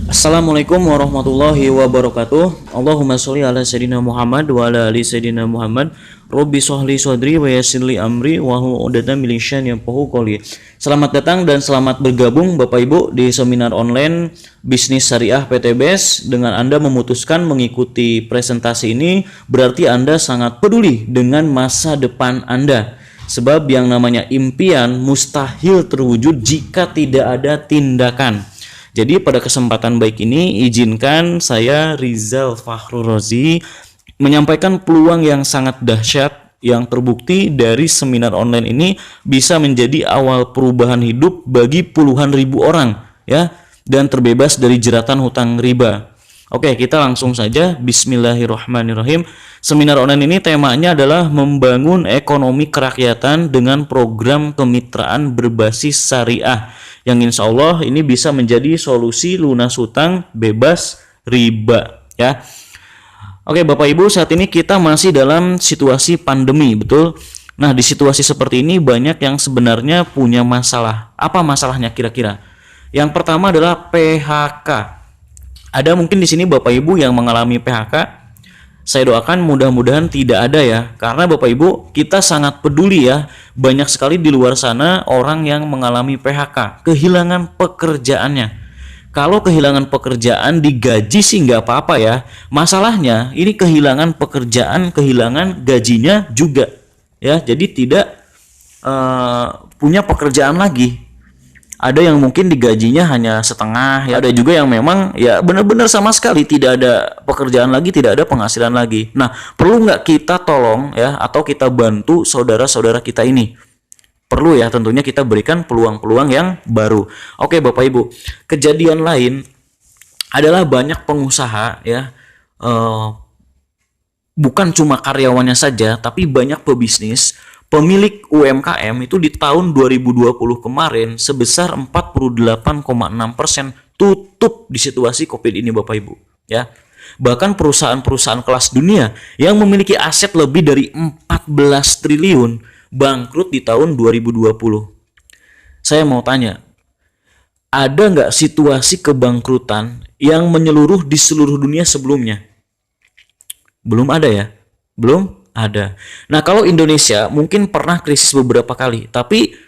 Assalamualaikum warahmatullahi wabarakatuh. Allahumma sholli ala sayyidina Muhammad wa ala ali sayyidina Muhammad. Robbi sholli sodri wa yassirli amri wa hlul 'uqdatam min lisani yafqahu qawli. Selamat datang dan selamat bergabung Bapak Ibu di seminar online Bisnis Syariah PTBS. Dengan Anda memutuskan mengikuti presentasi ini, berarti Anda sangat peduli dengan masa depan Anda. Sebab yang namanya impian mustahil terwujud jika tidak ada tindakan. Jadi pada kesempatan baik ini izinkan saya Rizal Fakhrul Razi menyampaikan peluang yang sangat dahsyat yang terbukti dari seminar online ini bisa menjadi awal perubahan hidup bagi puluhan ribu orang ya, dan terbebas dari jeratan hutang riba. Oke, kita langsung saja. Bismillahirrahmanirrahim. Seminar online ini temanya adalah membangun ekonomi kerakyatan dengan program kemitraan berbasis syariah, yang insya Allah ini bisa menjadi solusi lunas hutang bebas riba ya. Oke Bapak Ibu, saat ini kita masih dalam situasi pandemi, betul? Nah, di situasi seperti ini banyak yang sebenarnya punya masalah. Apa masalahnya kira-kira? Yang pertama adalah PHK. Ada mungkin di sini Bapak Ibu yang mengalami PHK. Saya doakan mudah-mudahan tidak ada ya, karena Bapak Ibu kita sangat peduli ya. Banyak sekali di luar sana orang yang mengalami PHK, kehilangan pekerjaannya. Kalau kehilangan pekerjaan digaji sih nggak apa-apa ya. Masalahnya ini kehilangan pekerjaan, kehilangan gajinya juga ya. Jadi tidak punya pekerjaan lagi. Ada yang mungkin digajinya hanya setengah ya, ada juga yang memang ya benar-benar sama sekali tidak ada pekerjaan lagi, tidak ada penghasilan lagi. Nah, perlu nggak kita tolong ya, atau kita bantu saudara-saudara kita ini? Perlu ya, tentunya kita berikan peluang-peluang yang baru. Oke Bapak Ibu, kejadian lain adalah banyak pengusaha ya, bukan cuma karyawannya saja, tapi banyak pebisnis, pemilik UMKM itu di tahun 2020 kemarin sebesar 48,6% tutup di situasi Covid ini Bapak Ibu ya. Bahkan perusahaan-perusahaan kelas dunia yang memiliki aset lebih dari 14 triliun bangkrut di tahun 2020. Saya mau tanya, ada nggak situasi kebangkrutan yang menyeluruh di seluruh dunia sebelumnya? Belum ada ya? Belum ada. Nah, kalau Indonesia mungkin pernah krisis beberapa kali, tapi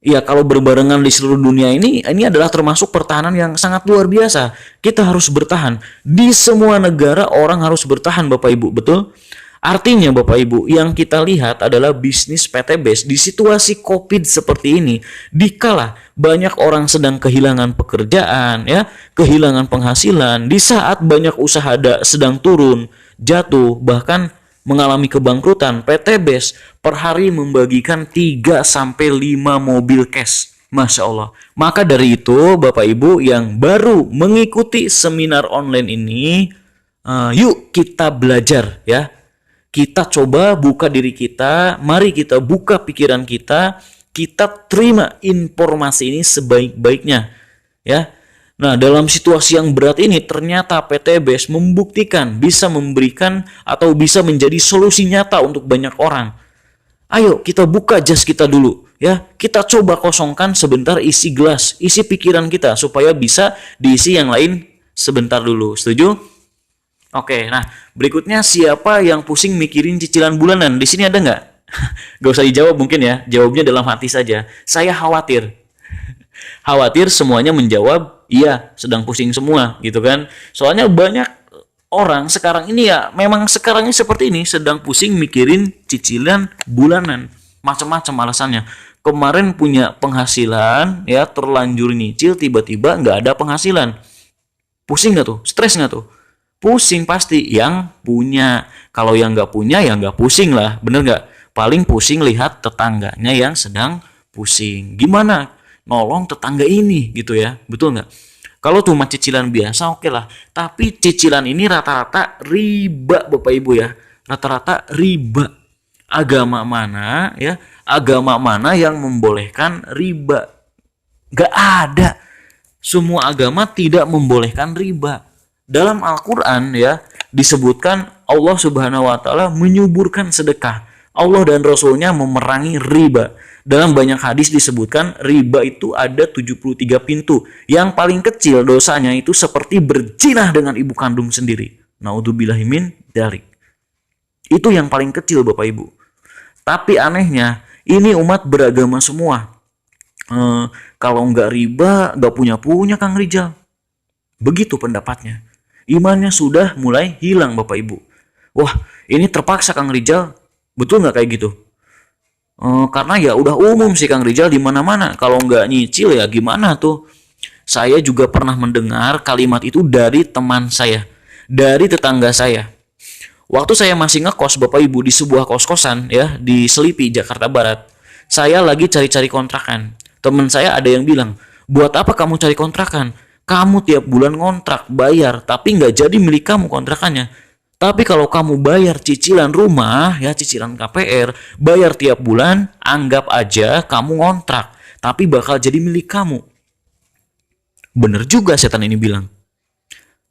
ya kalau berbarengan di seluruh dunia ini adalah termasuk pertahanan yang sangat luar biasa. Kita harus bertahan. Di semua negara orang harus bertahan Bapak Ibu, betul? Artinya Bapak Ibu, yang kita lihat adalah bisnis PTBS di situasi Covid seperti ini, dikala banyak orang sedang kehilangan pekerjaan ya, kehilangan penghasilan, di saat banyak usaha sedang turun, jatuh, bahkan mengalami kebangkrutan, PTBS per hari membagikan 3-5 mobil cash. Masya Allah. Maka dari itu Bapak Ibu yang baru mengikuti seminar online ini, yuk kita belajar ya. Kita coba buka diri kita, mari kita buka pikiran kita terima informasi ini sebaik-baiknya ya. Nah, dalam situasi yang berat ini ternyata PTBS membuktikan bisa memberikan atau bisa menjadi solusi nyata untuk banyak orang. Ayo kita buka jas kita dulu ya. Kita coba kosongkan sebentar isi gelas, isi pikiran kita supaya bisa diisi yang lain sebentar dulu. Setuju? Oke, nah berikutnya siapa yang pusing mikirin cicilan bulanan? Di sini ada nggak? Gak usah dijawab mungkin ya, jawabnya dalam hati saja. Saya khawatir. Khawatir semuanya menjawab iya, sedang pusing semua gitu kan. Soalnya banyak orang sekarang ini ya, memang sekarang ini seperti ini, sedang pusing mikirin cicilan bulanan. Macam-macam alasannya. Kemarin punya penghasilan ya, terlanjur nyicil, tiba-tiba nggak ada penghasilan. Pusing nggak tuh? Stres nggak tuh? Pusing pasti yang punya. Kalau yang nggak punya ya nggak pusing lah, bener nggak? Paling pusing lihat tetangganya yang sedang pusing. Gimana nolong tetangga ini gitu ya, betul nggak? Kalau cuma cicilan biasa oke lah, tapi cicilan ini rata-rata riba Bapak Ibu ya, rata-rata riba. Agama mana ya? Agama mana yang membolehkan riba? Gak ada. Semua agama tidak membolehkan riba. Dalam Al-Quran ya disebutkan Allah Subhanahu Wa Taala menyuburkan sedekah. Allah dan Rasulnya memerangi riba. Dalam banyak hadis disebutkan riba itu ada 73 pintu. Yang paling kecil dosanya itu seperti berzinah dengan ibu kandung sendiri. Naudzubillahi min dzalik. Itu yang paling kecil Bapak Ibu. Tapi anehnya ini umat beragama semua. Kalau nggak riba nggak punya Kang Rijal. Begitu pendapatnya. Imannya sudah mulai hilang Bapak Ibu. Wah, ini terpaksa Kang Rijal. Betul nggak kayak gitu? Karena ya udah umum sih Kang Rijal di mana-mana. Kalau nggak nyicil ya gimana tuh? Saya juga pernah mendengar kalimat itu dari teman saya, dari tetangga saya. Waktu saya masih ngekos Bapak Ibu di sebuah kos-kosan ya di Selipi, Jakarta Barat. Saya lagi cari-cari kontrakan. Teman saya ada yang bilang, buat apa kamu cari kontrakan? Kamu tiap bulan ngontrak, bayar, tapi nggak jadi milik kamu kontrakannya. Tapi kalau kamu bayar cicilan rumah, ya cicilan KPR, bayar tiap bulan, anggap aja kamu ngontrak, tapi bakal jadi milik kamu. Bener juga setan ini bilang.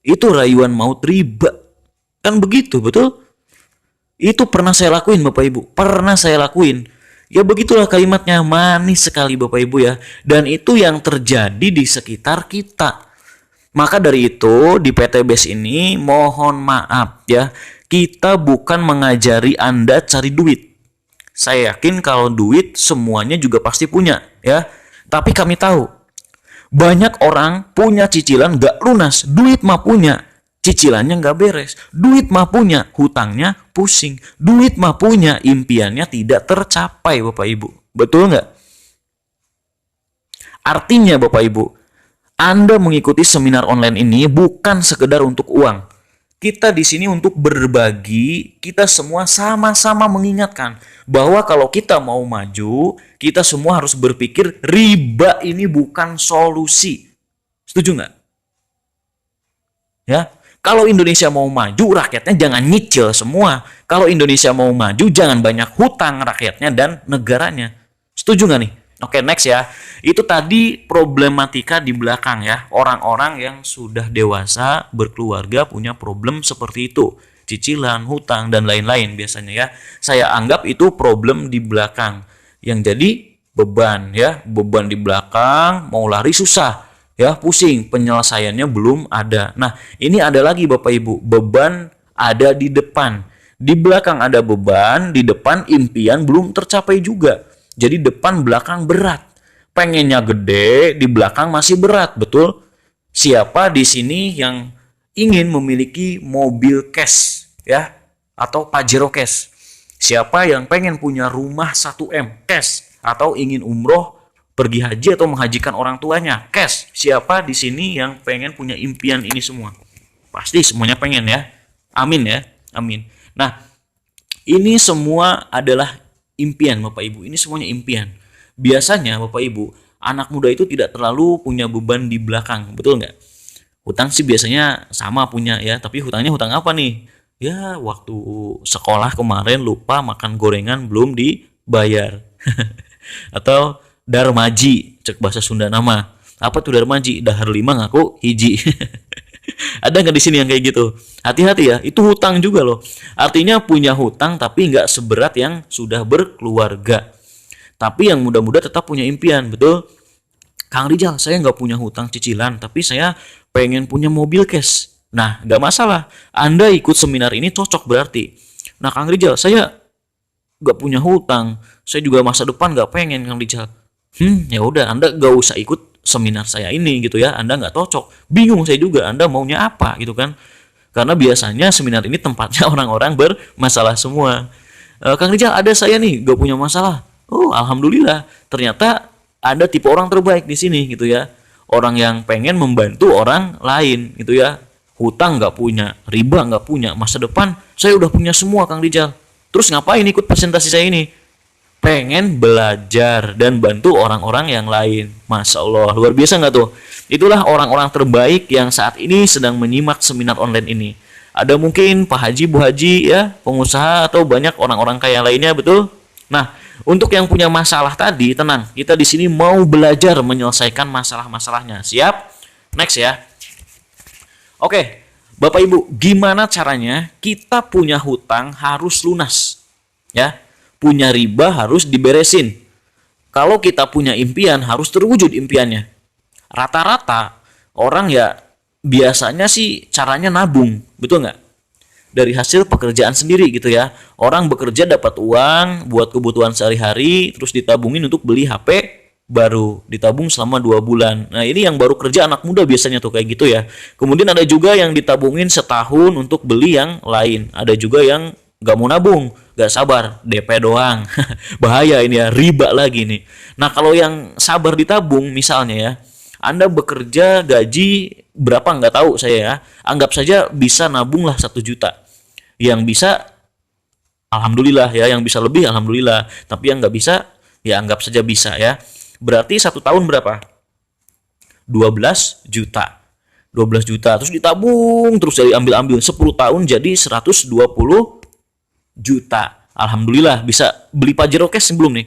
Itu rayuan maut riba. Kan begitu, betul? Itu pernah saya lakuin Bapak Ibu, pernah saya lakuin. Ya begitulah kalimatnya, manis sekali Bapak Ibu ya. Dan itu yang terjadi di sekitar kita. Maka dari itu di PT BES ini mohon maaf ya, kita bukan mengajari Anda cari duit. Saya yakin kalau duit semuanya juga pasti punya ya. Tapi kami tahu banyak orang punya cicilan gak lunas, duit mah punya, cicilannya gak beres, duit mah punya, hutangnya pusing, duit mah punya, impiannya tidak tercapai Bapak Ibu. Betul nggak? Artinya Bapak Ibu, Anda mengikuti seminar online ini bukan sekedar untuk uang. Kita di sini untuk berbagi, kita semua sama-sama mengingatkan bahwa kalau kita mau maju, kita semua harus berpikir riba ini bukan solusi. Setuju nggak? Ya, kalau Indonesia mau maju, rakyatnya jangan nyicil semua. Kalau Indonesia mau maju, jangan banyak hutang rakyatnya dan negaranya. Setuju nggak nih? Oke, next ya. Itu tadi problematika di belakang ya. Orang-orang yang sudah dewasa, berkeluarga, punya problem seperti itu. Cicilan, hutang, dan lain-lain biasanya ya. Saya anggap itu problem di belakang. Yang jadi beban ya. Beban di belakang, mau lari susah. Ya, pusing. Penyelesaiannya belum ada. Nah, ini ada lagi Bapak Ibu. Beban ada di depan. Di belakang ada beban, di depan impian belum tercapai juga. Jadi depan belakang berat. Pengennya gede, di belakang masih berat, betul? Siapa di sini yang ingin memiliki mobil cash ya atau Pajero cash? Siapa yang pengen punya rumah 1M cash atau ingin umroh, pergi haji atau menghajikan orang tuanya cash? Siapa di sini yang pengen punya impian ini semua? Pasti semuanya pengen ya. Amin ya. Amin. Nah, ini semua adalah impian Bapak Ibu, ini semuanya impian. Biasanya Bapak Ibu, anak muda itu tidak terlalu punya beban di belakang, betul nggak? Hutang sih biasanya sama punya ya, tapi hutangnya hutang apa nih? Ya waktu sekolah kemarin lupa makan gorengan belum dibayar. Atau darmaji, cek bahasa Sunda nama. Apa tuh darmaji? Dahar 5 ngaku hiji. Ada nggak di sini yang kayak gitu? Hati-hati ya, itu hutang juga loh. Artinya punya hutang tapi nggak seberat yang sudah berkeluarga. Tapi yang muda-muda tetap punya impian, betul? Kang Rijal, saya nggak punya hutang cicilan, tapi saya pengen punya mobil cash. Nah, nggak masalah. Anda ikut seminar ini cocok berarti. Nah, Kang Rijal, saya nggak punya hutang. Saya juga masa depan nggak pengen, Kang Rijal. Ya udah, Anda nggak usah ikut seminar saya ini gitu ya. Anda nggak cocok, bingung saya juga Anda maunya apa gitu kan, karena biasanya seminar ini tempatnya orang-orang bermasalah semua. Kang Rijal, ada saya nih gak punya masalah. Oh alhamdulillah, ternyata ada tipe orang terbaik di sini gitu ya, orang yang pengen membantu orang lain gitu ya. Hutang nggak punya, riba nggak punya, masa depan saya udah punya semua Kang Rijal. Terus ngapain ikut presentasi saya ini? Pengen belajar dan bantu orang-orang yang lain. Masya Allah, luar biasa nggak tuh? Itulah orang-orang terbaik yang saat ini sedang menyimak seminar online ini. Ada mungkin Pak Haji, Bu Haji ya, pengusaha atau banyak orang-orang kaya lainnya, betul? Nah, untuk yang punya masalah tadi, tenang, kita di sini mau belajar menyelesaikan masalah-masalahnya. Siap? Next ya. Oke, Bapak Ibu, gimana caranya kita punya hutang harus lunas? Ya. punya riba harus diberesin. Kalau kita punya impian harus terwujud impiannya. Rata-rata orang ya biasanya sih caranya nabung, betul nggak? Dari hasil pekerjaan sendiri gitu ya. Orang bekerja dapat uang buat kebutuhan sehari-hari, terus ditabungin untuk beli HP baru, ditabung selama 2 bulan. Nah ini yang baru kerja anak muda biasanya tuh kayak gitu ya. Kemudian ada juga yang ditabungin setahun untuk beli yang lain. Ada juga yang nggak mau nabung, nggak sabar, DP doang. Bahaya ini ya, riba lagi nih. Nah kalau yang sabar ditabung misalnya ya, Anda bekerja gaji berapa nggak tahu saya ya, anggap saja bisa nabung lah 1 juta. Yang bisa alhamdulillah ya, yang bisa lebih alhamdulillah, tapi yang nggak bisa ya anggap saja bisa ya. Berarti 1 tahun berapa? 12 juta. 12 juta terus ditabung terus dari ambil-ambil 10 tahun jadi 120 juta. Alhamdulillah bisa beli Pajero cash belum nih?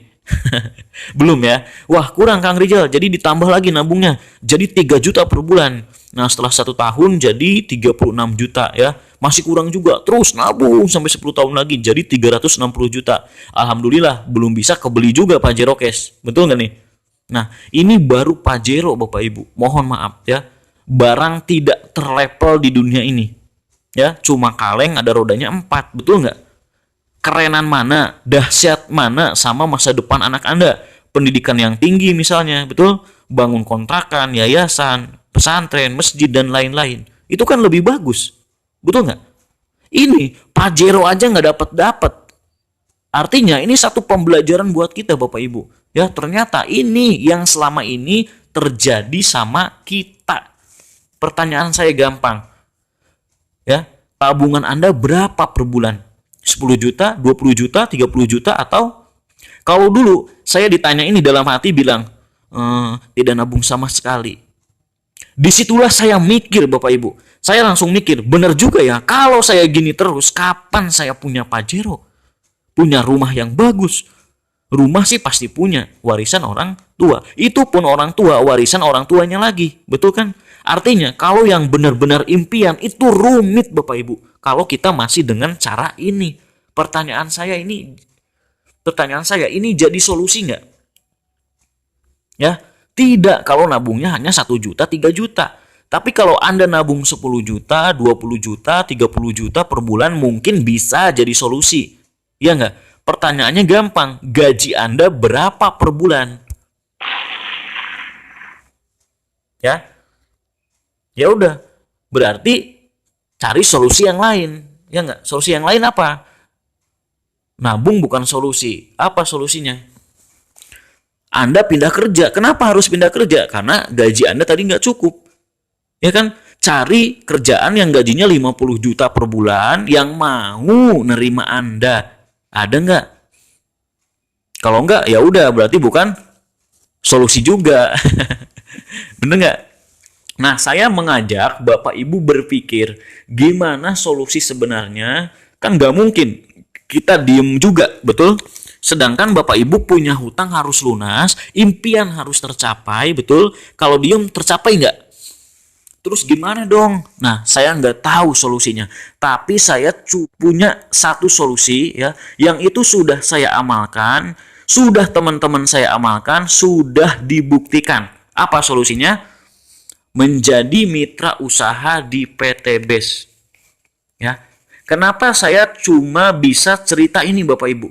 Belum ya. Wah kurang Kang Rizal, jadi ditambah lagi nabungnya jadi 3 juta per bulan. Nah setelah 1 tahun jadi 36 juta ya, masih kurang juga, terus nabung sampai 10 tahun lagi jadi 360 juta. Alhamdulillah belum bisa kebeli juga Pajero cash, betul nggak nih? Nah ini baru Pajero Bapak Ibu, mohon maaf ya, barang tidak terlevel di dunia ini ya, cuma kaleng ada rodanya 4, betul nggak? Kerenan mana, dahsyat mana sama masa depan anak Anda. Pendidikan yang tinggi misalnya, betul? Bangun kontrakan, yayasan, pesantren, masjid, dan lain-lain. Itu kan lebih bagus. Betul nggak? Ini, Pajero aja nggak dapat. Artinya ini satu pembelajaran buat kita Bapak Ibu. Ya, ternyata ini yang selama ini terjadi sama kita. Pertanyaan saya gampang. Ya, tabungan Anda berapa per bulan? 10 juta, 20 juta, 30 juta, atau kalau dulu saya ditanya ini dalam hati bilang tidak nabung sama sekali. Disitulah saya mikir Bapak Ibu, saya langsung mikir benar juga ya, kalau saya gini terus kapan saya punya Pajero, punya rumah yang bagus. Rumah sih pasti punya, warisan orang tua, itu pun orang tua warisan orang tuanya lagi, betul kan? Artinya kalau yang benar-benar impian itu rumit Bapak Ibu, kalau kita masih dengan cara ini. Pertanyaan saya ini jadi solusi nggak? Ya, tidak kalau nabungnya hanya 1 juta, 3 juta. Tapi kalau Anda nabung 10 juta, 20 juta, 30 juta per bulan mungkin bisa jadi solusi. Ya nggak? Pertanyaannya gampang, gaji Anda berapa per bulan? Ya, ya udah, berarti cari solusi yang lain, ya nggak? Solusi yang lain apa? Nabung bukan solusi. Apa solusinya? Anda pindah kerja. Kenapa harus pindah kerja? Karena gaji Anda tadi nggak cukup, ya kan? Cari kerjaan yang gajinya 50 juta per bulan yang mau nerima Anda. Ada nggak? Kalau nggak, ya udah, berarti bukan solusi juga. Bener nggak? Nah, saya mengajak Bapak Ibu berpikir gimana solusi sebenarnya. Kan nggak mungkin kita diem juga, betul? Sedangkan Bapak Ibu punya hutang harus lunas, impian harus tercapai, betul? Kalau diem tercapai nggak? Terus gimana dong? Nah, saya nggak tahu solusinya. Tapi saya punya satu solusi ya, yang itu sudah saya amalkan, sudah teman-teman saya amalkan, sudah dibuktikan. Apa solusinya? Menjadi mitra usaha di PT BES. Ya. Kenapa saya cuma bisa cerita ini Bapak Ibu?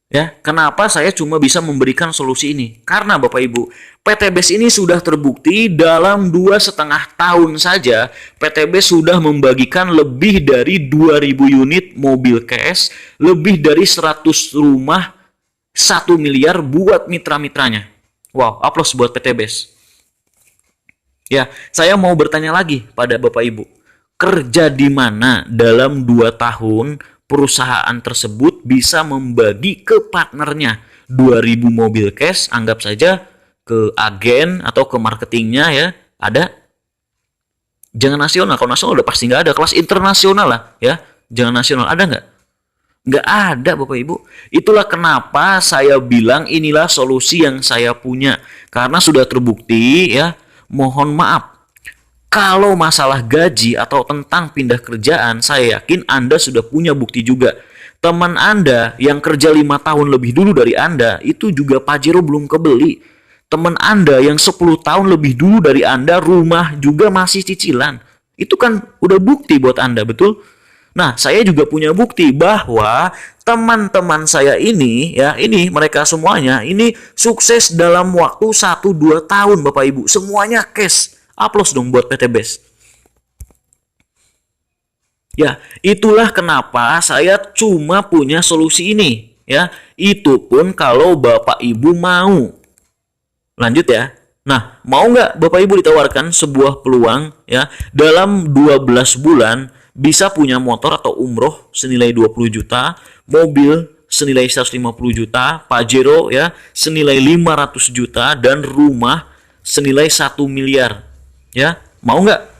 Ya, kenapa saya cuma bisa memberikan solusi ini? Karena Bapak Ibu, PT BES ini sudah terbukti dalam 2,5 tahun saja PT BES sudah membagikan lebih dari 2.000 unit mobil cash, lebih dari 100 rumah, 1 miliar buat mitra-mitranya. Wow, aplaus buat PT BES. Ya, saya mau bertanya lagi pada Bapak Ibu. Kerja di mana dalam 2 tahun perusahaan tersebut bisa membagi ke partnernya 2.000 mobil cash, anggap saja ke agen atau ke marketingnya ya, ada? Jangan nasional, kalau nasional udah pasti nggak ada, kelas internasional lah ya, jangan nasional, ada nggak? Nggak ada Bapak Ibu. Itulah kenapa saya bilang inilah solusi yang saya punya, karena sudah terbukti ya. Mohon maaf, kalau masalah gaji atau tentang pindah kerjaan, saya yakin Anda sudah punya bukti juga. Teman Anda yang kerja 5 tahun lebih dulu dari Anda, itu juga Pajero belum kebeli. Teman Anda yang 10 tahun lebih dulu dari Anda, rumah juga masih cicilan. Itu kan udah bukti buat Anda, betul? Nah, saya juga punya bukti bahwa teman-teman saya ini, ya, ini mereka semuanya, ini sukses dalam waktu 1-2 tahun, Bapak Ibu. Semuanya cash. Aplaus dong buat PT Best. Ya, itulah kenapa saya cuma punya solusi ini. Ya, itu pun kalau Bapak Ibu mau. Lanjut ya. Nah, mau nggak Bapak Ibu ditawarkan sebuah peluang, ya, dalam 12 bulan bisa punya motor atau umroh senilai 20 juta, mobil senilai 150 juta, Pajero ya senilai 500 juta, dan rumah senilai 1 miliar. Ya, mau nggak?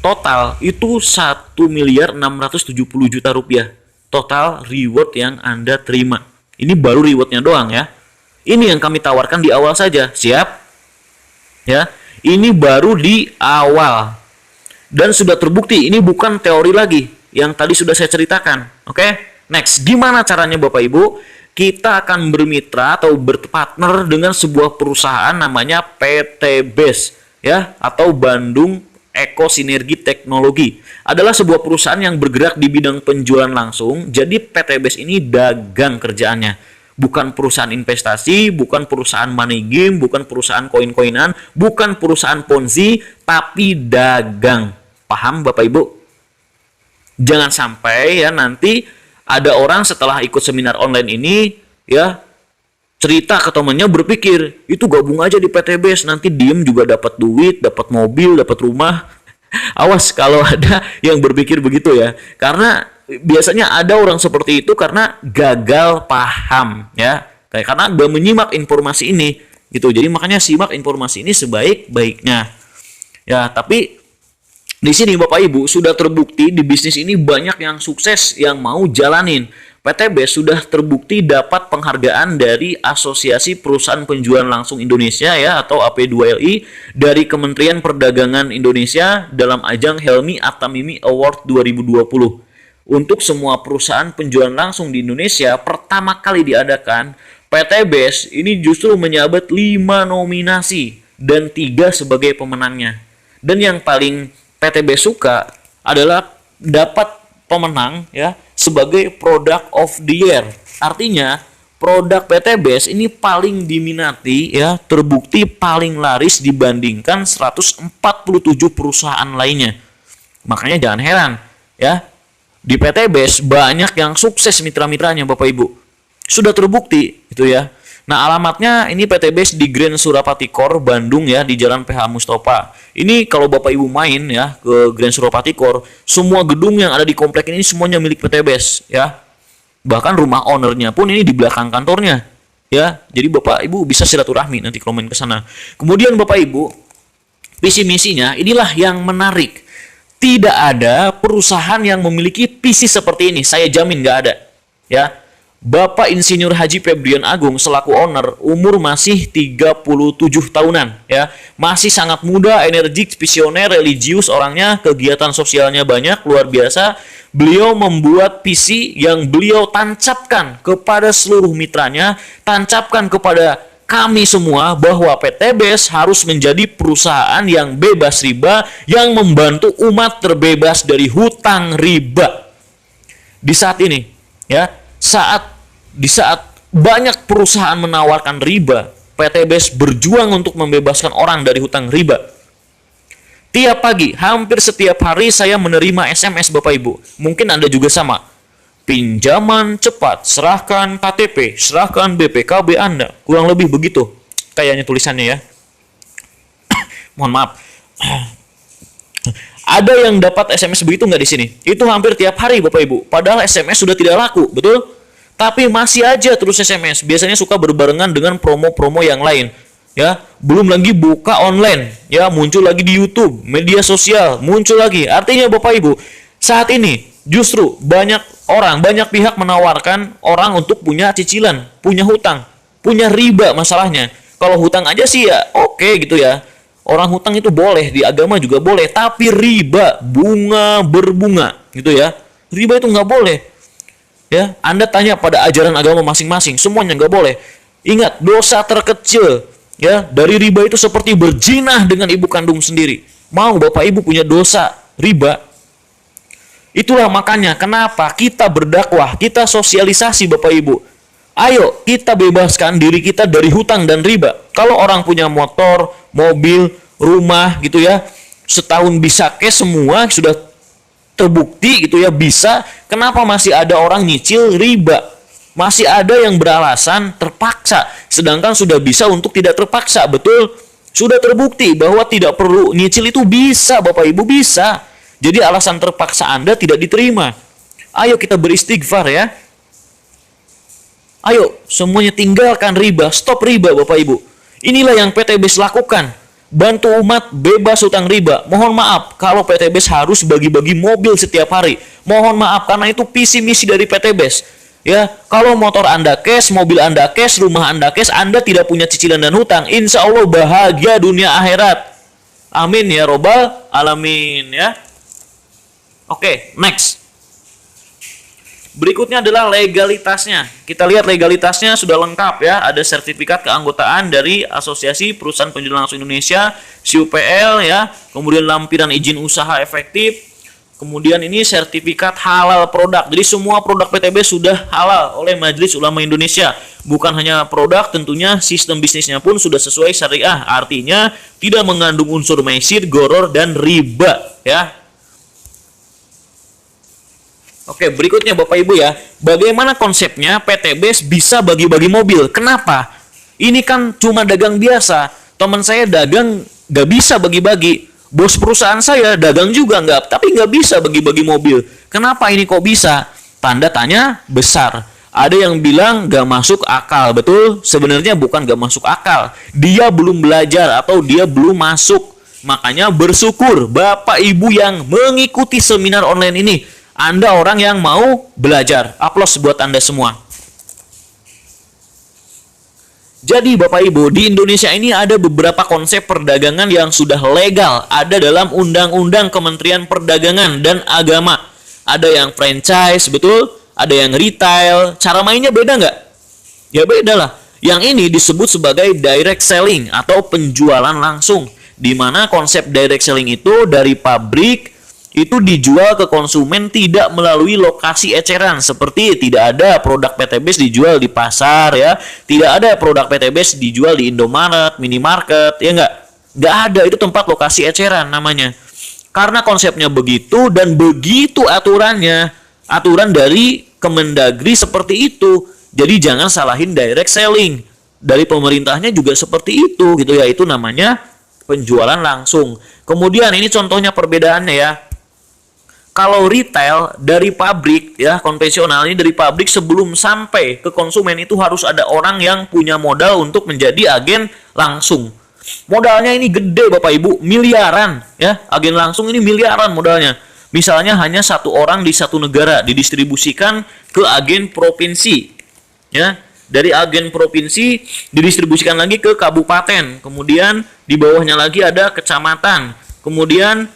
Total itu 1 miliar 670 juta rupiah. Total reward yang Anda terima. Ini baru rewardnya doang ya. Ini yang kami tawarkan di awal saja. Siap? Ya, ini baru di awal. Dan sudah terbukti, ini bukan teori lagi yang tadi sudah saya ceritakan. Oke? Next, gimana caranya Bapak Ibu? Kita akan bermitra atau berpartner dengan sebuah perusahaan namanya PT Best, ya, atau Bandung Eko Sinergi Teknologi. Adalah sebuah perusahaan yang bergerak di bidang penjualan langsung. Jadi PT Best ini dagang kerjaannya. Bukan perusahaan investasi, bukan perusahaan money game, bukan perusahaan koin-koinan, bukan perusahaan ponzi, tapi dagang. Paham Bapak Ibu? Jangan sampai ya nanti ada orang setelah ikut seminar online ini ya cerita ke temannya berpikir, itu gabung aja di PT Best, nanti diem juga dapat duit, dapat mobil, dapat rumah. Awas kalau ada yang berpikir begitu ya. Karena biasanya ada orang seperti itu karena gagal paham ya. Karena udah menyimak informasi ini gitu. Jadi makanya simak informasi ini sebaik-baiknya. Ya, tapi di sini Bapak Ibu sudah terbukti di bisnis ini banyak yang sukses yang mau jalanin. PT Best sudah terbukti dapat penghargaan dari Asosiasi Perusahaan Penjualan Langsung Indonesia ya atau AP2LI dari Kementerian Perdagangan Indonesia dalam ajang Helmi Atamimi Award 2020. Untuk semua perusahaan penjualan langsung di Indonesia pertama kali diadakan, PT Best ini justru menyabet 5 nominasi dan 3 sebagai pemenangnya. Dan yang paling PT Best suka adalah dapat pemenang ya sebagai Product of the Year. Artinya produk PT Best ini paling diminati ya, terbukti paling laris dibandingkan 147 perusahaan lainnya. Makanya jangan heran ya, di PT Best banyak yang sukses mitra-mitranya Bapak Ibu. Sudah terbukti itu ya. Nah, alamatnya ini PT Best di Grand Surapati Core Bandung ya, di Jalan PH Mustofa. Ini kalau Bapak Ibu main ya ke Grand Surapati Core, semua gedung yang ada di komplek ini semuanya milik PT Best ya. Bahkan rumah ownernya pun ini di belakang kantornya ya. Jadi Bapak Ibu bisa silaturahmi nanti kalau main ke sana. Kemudian Bapak Ibu, visi misinya inilah yang menarik. Tidak ada perusahaan yang memiliki visi seperti ini. Saya jamin nggak ada ya. Bapak Insinyur Haji Febrian Agung selaku owner umur masih 37 tahunan ya. Masih sangat muda, energik, visioner, religius orangnya, kegiatan sosialnya banyak, luar biasa. Beliau membuat visi yang beliau tancapkan kepada seluruh mitranya, tancapkan kepada kami semua bahwa PT Best harus menjadi perusahaan yang bebas riba, yang membantu umat terbebas dari hutang riba. Di saat ini ya, di saat banyak perusahaan menawarkan riba, PT Best berjuang untuk membebaskan orang dari hutang riba. Tiap pagi, hampir setiap hari saya menerima SMS Bapak Ibu. Mungkin Anda juga sama. Pinjaman cepat, serahkan KTP, serahkan BPKB Anda. Kurang lebih begitu kayaknya tulisannya ya. Mohon maaf. Ada yang dapat SMS begitu nggak di sini? Itu hampir tiap hari Bapak Ibu. Padahal SMS sudah tidak laku, betul? Tapi masih aja terus SMS. Biasanya suka berbarengan dengan promo-promo yang lain. Ya, belum lagi buka online. Ya, muncul lagi di YouTube, media sosial, muncul lagi. Artinya Bapak Ibu, saat ini justru banyak pihak menawarkan orang untuk punya cicilan, punya hutang, punya riba masalahnya. Kalau hutang aja sih ya oke gitu ya. Orang hutang itu boleh, di agama juga boleh, tapi riba, bunga berbunga gitu ya. Riba itu nggak boleh. Ya, Anda tanya pada ajaran agama masing-masing, semuanya nggak boleh. Ingat, dosa terkecil ya dari riba itu seperti berzina dengan ibu kandung sendiri. Mau Bapak Ibu punya dosa riba? Itulah makanya kenapa kita berdakwah, kita sosialisasi Bapak Ibu. Ayo kita bebaskan diri kita dari hutang dan riba. Kalau orang punya motor, mobil, rumah gitu ya, setahun bisa cash semua sudah terbukti gitu ya bisa, kenapa masih ada orang nyicil riba? Masih ada yang beralasan terpaksa, sedangkan sudah bisa untuk tidak terpaksa, betul? Sudah terbukti bahwa tidak perlu nyicil itu bisa, Bapak Ibu, bisa. Jadi alasan terpaksa Anda tidak diterima. Ayo kita beristighfar ya. Ayo semuanya tinggalkan riba, stop riba Bapak Ibu. Inilah yang PTBS lakukan. Bantu umat bebas hutang riba. Mohon maaf kalau PTBS harus bagi-bagi mobil setiap hari. Mohon maaf karena itu visi misi dari PTBS. Ya, kalau motor Anda cash, mobil Anda cash, rumah Anda cash, Anda tidak punya cicilan dan hutang, insya Allah bahagia dunia akhirat. Amin ya robbal alamin ya. Oke, next. Berikutnya adalah legalitasnya. Kita lihat legalitasnya sudah lengkap ya. Ada sertifikat keanggotaan dari Asosiasi Perusahaan Penjualan Langsung Indonesia, SIUPL ya. Kemudian lampiran izin usaha efektif. Kemudian ini sertifikat halal produk. Jadi semua produk PTB sudah halal oleh Majelis Ulama Indonesia. Bukan hanya produk, tentunya sistem bisnisnya pun sudah sesuai syariah. Artinya tidak mengandung unsur mesir, goror, dan riba ya. Oke, berikutnya Bapak Ibu ya, bagaimana konsepnya PTBS bisa bagi-bagi mobil? Kenapa? Ini kan cuma dagang biasa. Teman saya dagang nggak bisa bagi-bagi. Bos perusahaan saya dagang juga nggak, tapi nggak bisa bagi-bagi mobil. Kenapa ini kok bisa? Tanda tanya besar. Ada yang bilang nggak masuk akal, betul? Sebenarnya bukan nggak masuk akal. Dia belum belajar atau dia belum masuk. Makanya bersyukur Bapak Ibu yang mengikuti seminar online ini. Anda orang yang mau belajar. Aplaus buat Anda semua. Jadi Bapak Ibu, di Indonesia ini ada beberapa konsep perdagangan yang sudah legal. Ada dalam Undang-Undang Kementerian Perdagangan dan Agama. Ada yang franchise, betul? Ada yang retail. Cara mainnya beda nggak? Ya beda lah. Yang ini disebut sebagai direct selling atau penjualan langsung. Di mana konsep direct selling itu dari pabrik itu dijual ke konsumen tidak melalui lokasi eceran, seperti tidak ada produk PTBS dijual di pasar ya, tidak ada produk PTBS dijual di Indomaret, minimarket ya, nggak ada, itu tempat lokasi eceran namanya. Karena konsepnya begitu dan begitu aturannya, aturan dari Kemendagri seperti itu, jadi jangan salahin direct selling. Dari pemerintahnya juga seperti itu gitu ya, itu namanya penjualan langsung. Kemudian ini contohnya perbedaannya ya. Kalau retail dari pabrik ya, konvensional ini dari pabrik sebelum sampai ke konsumen itu harus ada orang yang punya modal untuk menjadi agen langsung. Modalnya ini gede Bapak Ibu, miliaran ya. Agen langsung ini miliaran modalnya. Misalnya hanya satu orang di satu negara didistribusikan ke agen provinsi ya. Dari agen provinsi didistribusikan lagi ke kabupaten. Kemudian di bawahnya lagi ada kecamatan. Kemudian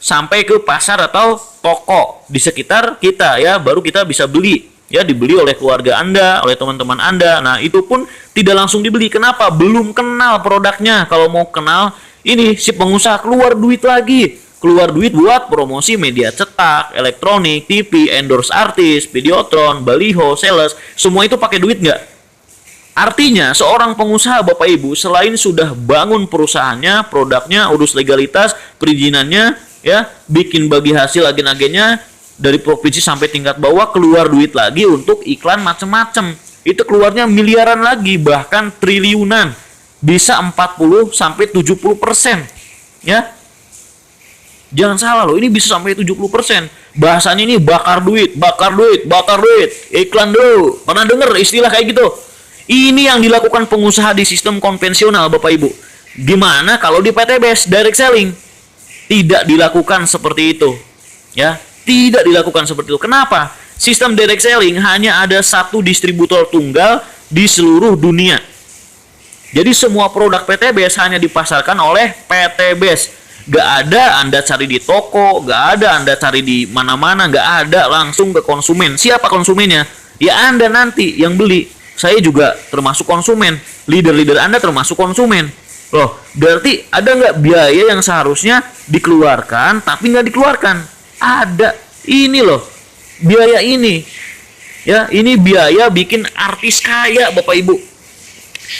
sampai ke pasar atau toko di sekitar kita ya, baru kita bisa beli ya, dibeli oleh keluarga Anda, oleh teman-teman Anda. Nah itu pun tidak langsung dibeli. Kenapa? Belum kenal produknya. Kalau mau kenal, ini si pengusaha keluar duit lagi, keluar duit buat promosi media cetak, elektronik, TV, endorse artis, videotron, baliho, sales, semua itu pakai duit nggak? Artinya seorang pengusaha Bapak Ibu selain sudah bangun perusahaannya, produknya, urus legalitas, perizinannya ya, bikin bagi hasil agen-agennya dari provinsi sampai tingkat bawah, keluar duit lagi untuk iklan macem-macem. Itu keluarnya miliaran lagi, bahkan triliunan. Bisa 40 sampai 70% ya. Jangan salah loh, ini bisa sampai 70%. Bahasanya ini bakar duit, bakar duit, bakar duit. Iklan dulu. Pernah dengar istilah kayak gitu? Ini yang dilakukan pengusaha di sistem konvensional Bapak Ibu. Gimana kalau di PTBS direct selling? Tidak dilakukan seperti itu ya, tidak dilakukan seperti itu. Kenapa? Sistem direct selling hanya ada satu distributor tunggal di seluruh dunia. Jadi semua produk PTBS hanya dipasarkan oleh PTBS. Gak ada Anda cari di toko, gak ada Anda cari di mana-mana, gak ada, langsung ke konsumen. Siapa konsumennya? Ya Anda nanti yang beli. Saya juga termasuk konsumen, leader-leader Anda termasuk konsumen. Loh, berarti ada nggak biaya yang seharusnya dikeluarkan tapi nggak dikeluarkan? Ada. Ini loh, biaya ini. Ya, ini biaya bikin artis kaya, Bapak Ibu.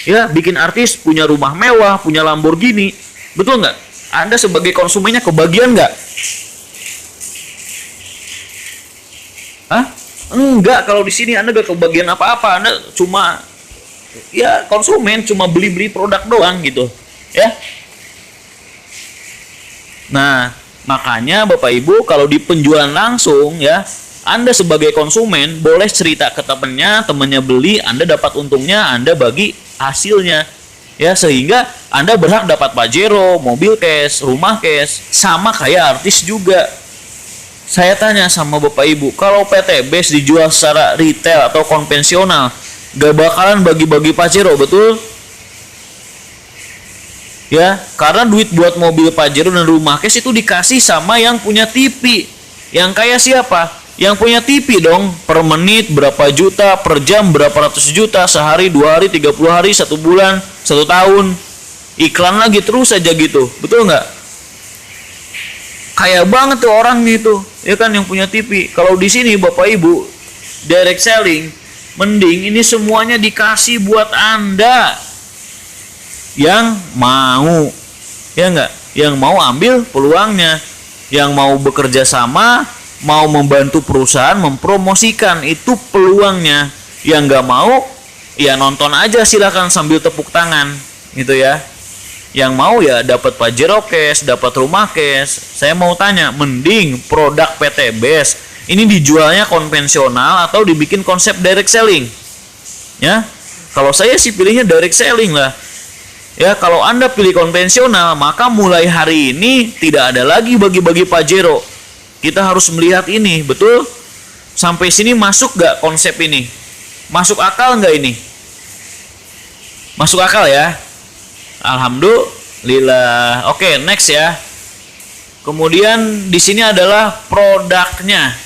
Ya, bikin artis punya rumah mewah, punya Lamborghini. Betul nggak? Anda sebagai konsumennya kebagian nggak? Hah? Enggak, kalau di sini Anda nggak kebagian apa-apa. Anda cuma ya konsumen, cuma beli-beli produk doang gitu. Ya. Nah, makanya Bapak Ibu kalau di penjualan langsung ya, Anda sebagai konsumen boleh cerita ke temannya beli, Anda dapat untungnya, Anda bagi hasilnya. Ya, sehingga Anda berhak dapat Pajero, mobil cash, rumah cash, sama kayak artis juga. Saya tanya sama Bapak Ibu, kalau PTBs dijual secara retail atau konvensional, gak bakalan bagi-bagi Pajero, betul? Ya, karena duit buat mobil Pajero dan rumah cash itu dikasih sama yang punya TV. Yang kaya siapa? Yang punya TV dong. Per menit berapa juta, per jam berapa ratus juta, sehari, 2 hari, 30 hari, 1 bulan, 1 tahun. Iklan lagi terus aja gitu. Betul nggak? Kaya banget tuh orang gitu. Ya kan yang punya TV. Kalau di sini Bapak Ibu direct selling, mending ini semuanya dikasih buat Anda yang mau. Ya nggak? Yang mau ambil peluangnya. Yang mau bekerja sama, mau membantu perusahaan mempromosikan, itu peluangnya. Yang nggak mau, ya nonton aja silakan sambil tepuk tangan, gitu ya. Yang mau ya dapat Pajero cash, dapat rumah cash. Saya mau tanya, mending produk PTBs ini dijualnya konvensional atau dibikin konsep direct selling? Ya, kalau saya sih pilihnya direct selling lah. Ya, kalau Anda pilih konvensional, maka mulai hari ini tidak ada lagi bagi-bagi Pajero. Kita harus melihat ini, betul? Sampai sini masuk gak konsep ini? Masuk akal gak ini? Masuk akal ya? Alhamdulillah. Oke, next ya. Kemudian di sini adalah produknya.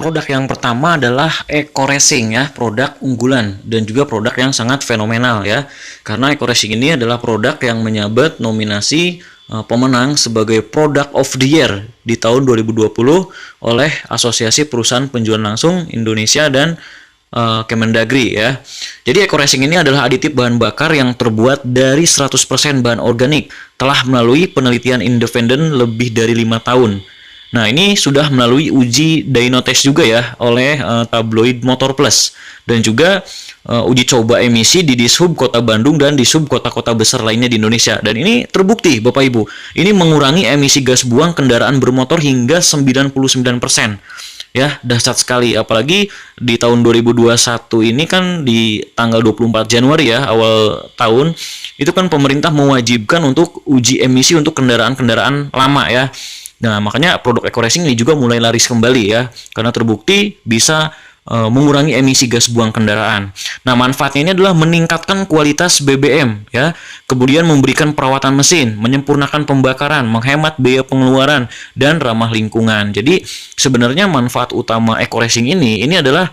Produk yang pertama adalah Eco Racing ya, produk unggulan dan juga produk yang sangat fenomenal ya. Karena Eco Racing ini adalah produk yang menyabet nominasi pemenang sebagai Product of the Year di tahun 2020 oleh Asosiasi Perusahaan Penjualan Langsung Indonesia dan Kemendagri ya. Jadi Eco Racing ini adalah aditif bahan bakar yang terbuat dari 100% bahan organik, telah melalui penelitian independen lebih dari 5 tahun. Nah, ini sudah melalui uji dyno-test juga ya oleh tabloid Motor Plus dan juga uji coba emisi di Dishub Kota Bandung dan Dishub kota-kota besar lainnya di Indonesia. Dan ini terbukti Bapak Ibu, ini mengurangi emisi gas buang kendaraan bermotor hingga 99%. Ya, dahsyat sekali. Apalagi di tahun 2021 ini kan di tanggal 24 Januari ya, awal tahun, itu kan pemerintah mewajibkan untuk uji emisi untuk kendaraan-kendaraan lama ya. Nah, makanya produk Eco Racing ini juga mulai laris kembali ya, karena terbukti bisa mengurangi emisi gas buang kendaraan. Nah, manfaatnya ini adalah meningkatkan kualitas BBM ya, kemudian memberikan perawatan mesin, menyempurnakan pembakaran, menghemat biaya pengeluaran dan ramah lingkungan. Jadi sebenarnya manfaat utama Eco Racing ini adalah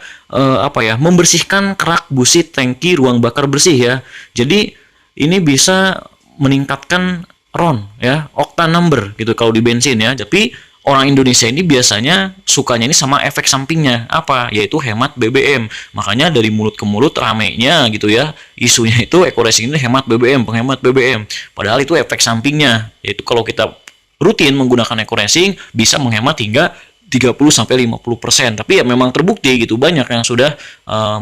membersihkan kerak busit tangki ruang bakar bersih ya. Jadi ini bisa meningkatkan RON ya, octane number gitu kalau di bensin ya. Tapi orang Indonesia ini biasanya sukanya ini sama efek sampingnya apa? Yaitu hemat BBM. Makanya dari mulut ke mulut ramenya gitu ya. Isunya itu Eco Racing ini hemat BBM, penghemat BBM. Padahal itu efek sampingnya. Yaitu kalau kita rutin menggunakan Eco Racing bisa menghemat hingga 30-50%. Tapi ya memang terbukti gitu, banyak yang sudah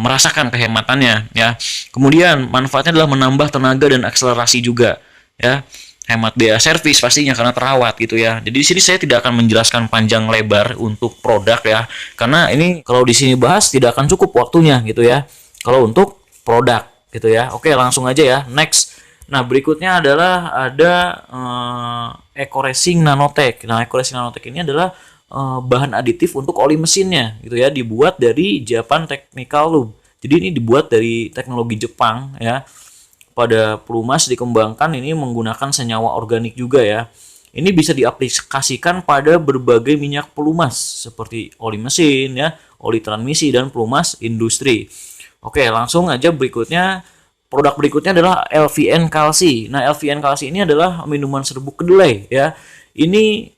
merasakan kehematannya ya. Kemudian manfaatnya adalah menambah tenaga dan akselerasi juga ya. Hemat biaya servis pastinya karena terawat gitu ya. Jadi di sini saya tidak akan menjelaskan panjang lebar untuk produk ya, karena ini kalau di sini bahas tidak akan cukup waktunya gitu ya. Kalau untuk produk gitu ya. Oke, langsung aja ya. Next. Nah, berikutnya adalah ada Eco-Racing Nanotech. Nah, Eco-Racing Nanotech ini adalah bahan aditif untuk oli mesinnya gitu ya, dibuat dari Japan Technical Lube. Jadi ini dibuat dari teknologi Jepang ya. Pada pelumas dikembangkan ini menggunakan senyawa organik juga ya. Ini bisa diaplikasikan pada berbagai minyak pelumas seperti oli mesin ya, oli transmisi dan pelumas industri. Oke, langsung aja berikutnya. Produk berikutnya adalah LVN Kalsi. Nah, LVN Kalsi ini adalah minuman serbuk kedelai ya. Ini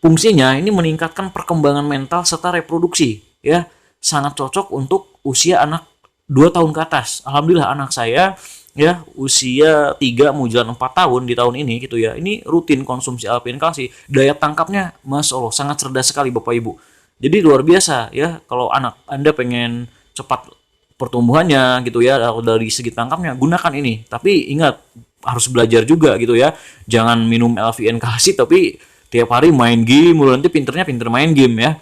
fungsinya ini meningkatkan perkembangan mental serta reproduksi ya. Sangat cocok untuk usia anak 2 tahun ke atas. Alhamdulillah anak saya ya usia 3 mau jalan 4 tahun di tahun ini gitu ya. Ini rutin konsumsi LVN Kalsi. Daya tangkapnya Masya Allah sangat cerdas sekali Bapak Ibu. Jadi luar biasa ya, kalau anak Anda pengen cepat pertumbuhannya gitu ya, dari segi tangkapnya gunakan ini. Tapi ingat harus belajar juga gitu ya. Jangan minum LVN Kalsi tapi tiap hari main game, nanti pinter main game ya.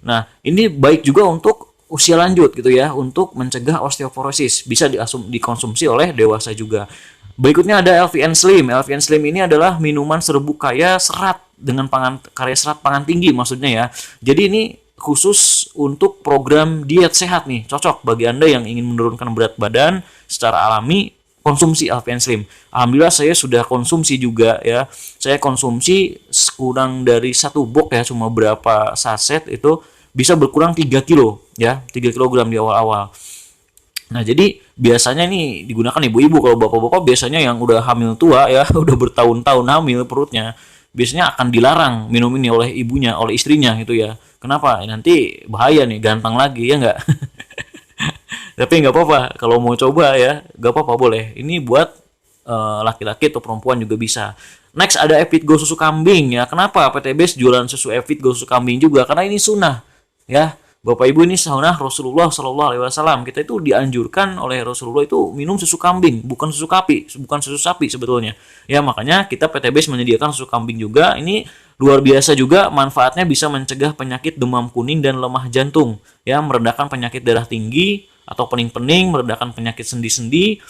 Nah, ini baik juga untuk usia lanjut gitu ya, untuk mencegah osteoporosis. Bisa dikonsumsi oleh dewasa juga. Berikutnya ada LVN Slim. LVN Slim ini adalah minuman serbuk kaya serat dengan kaya serat pangan tinggi maksudnya ya. Jadi ini khusus untuk program diet sehat nih, cocok bagi Anda yang ingin menurunkan berat badan secara alami, konsumsi LVN Slim. Alhamdulillah saya sudah konsumsi juga ya. Saya konsumsi kurang dari 1 box ya, cuma berapa saset itu bisa berkurang 3 kilo ya, 3 kilogram di awal-awal. Nah, jadi biasanya ini digunakan ibu-ibu. Kalau bapak-bapak biasanya yang udah hamil tua ya, udah bertahun-tahun hamil perutnya, biasanya akan dilarang minum ini oleh ibunya, oleh istrinya gitu ya. Kenapa? Nanti bahaya nih, ganteng lagi ya nggak? Tapi nggak apa-apa, kalau mau coba ya, nggak apa-apa boleh. Ini buat laki-laki atau perempuan juga bisa. Next ada Evitgo susu kambing ya. Kenapa PTBS jualan susu Evitgo susu kambing juga? Karena ini sunnah ya. Bapak Ibu, ini sunnah Rasulullah Shallallahu Alaihi Wasallam. Kita itu dianjurkan oleh Rasulullah itu minum susu kambing, bukan susu sapi sebetulnya. Ya makanya kita PTBS menyediakan susu kambing juga. Ini luar biasa juga, manfaatnya bisa mencegah penyakit demam kuning dan lemah jantung, ya, meredakan penyakit darah tinggi atau pening-pening, meredakan penyakit sendi-sendi,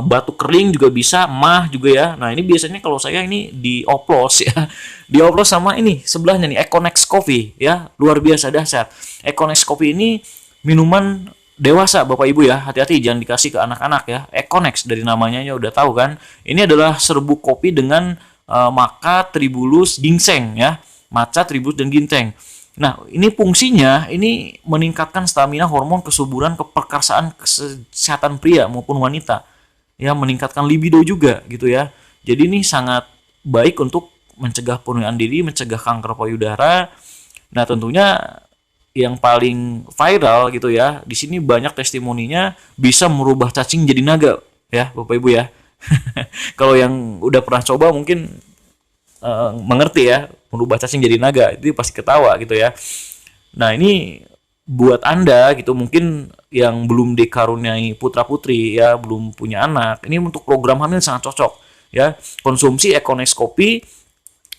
batuk kering juga bisa, mah juga ya. Nah ini biasanya kalau saya ini dioplos ya, dioplos sama ini sebelahnya nih Econex Coffee ya, luar biasa dahsyat. Econex Coffee ini minuman dewasa Bapak Ibu ya, hati-hati jangan dikasih ke anak-anak ya. Econex dari namanya ya udah tahu kan. Ini adalah serbuk kopi dengan maca, tribulus, ginseng ya, maca, tribulus dan ginseng. Nah, ini fungsinya ini meningkatkan stamina, hormon kesuburan, keperkasaan, kesehatan pria maupun wanita. Ya, meningkatkan libido juga gitu ya. Jadi ini sangat baik untuk mencegah penuaan diri, mencegah kanker payudara. Nah, tentunya yang paling viral gitu ya, di sini banyak testimoninya bisa merubah cacing jadi naga ya, Bapak Ibu ya. Kalau yang udah pernah coba mungkin mengerti ya, merubah cacing jadi naga itu pasti ketawa gitu ya. Nah ini buat Anda gitu mungkin yang belum dikaruniai putra putri ya, belum punya anak, ini untuk program hamil sangat cocok ya. Konsumsi Econex Kopi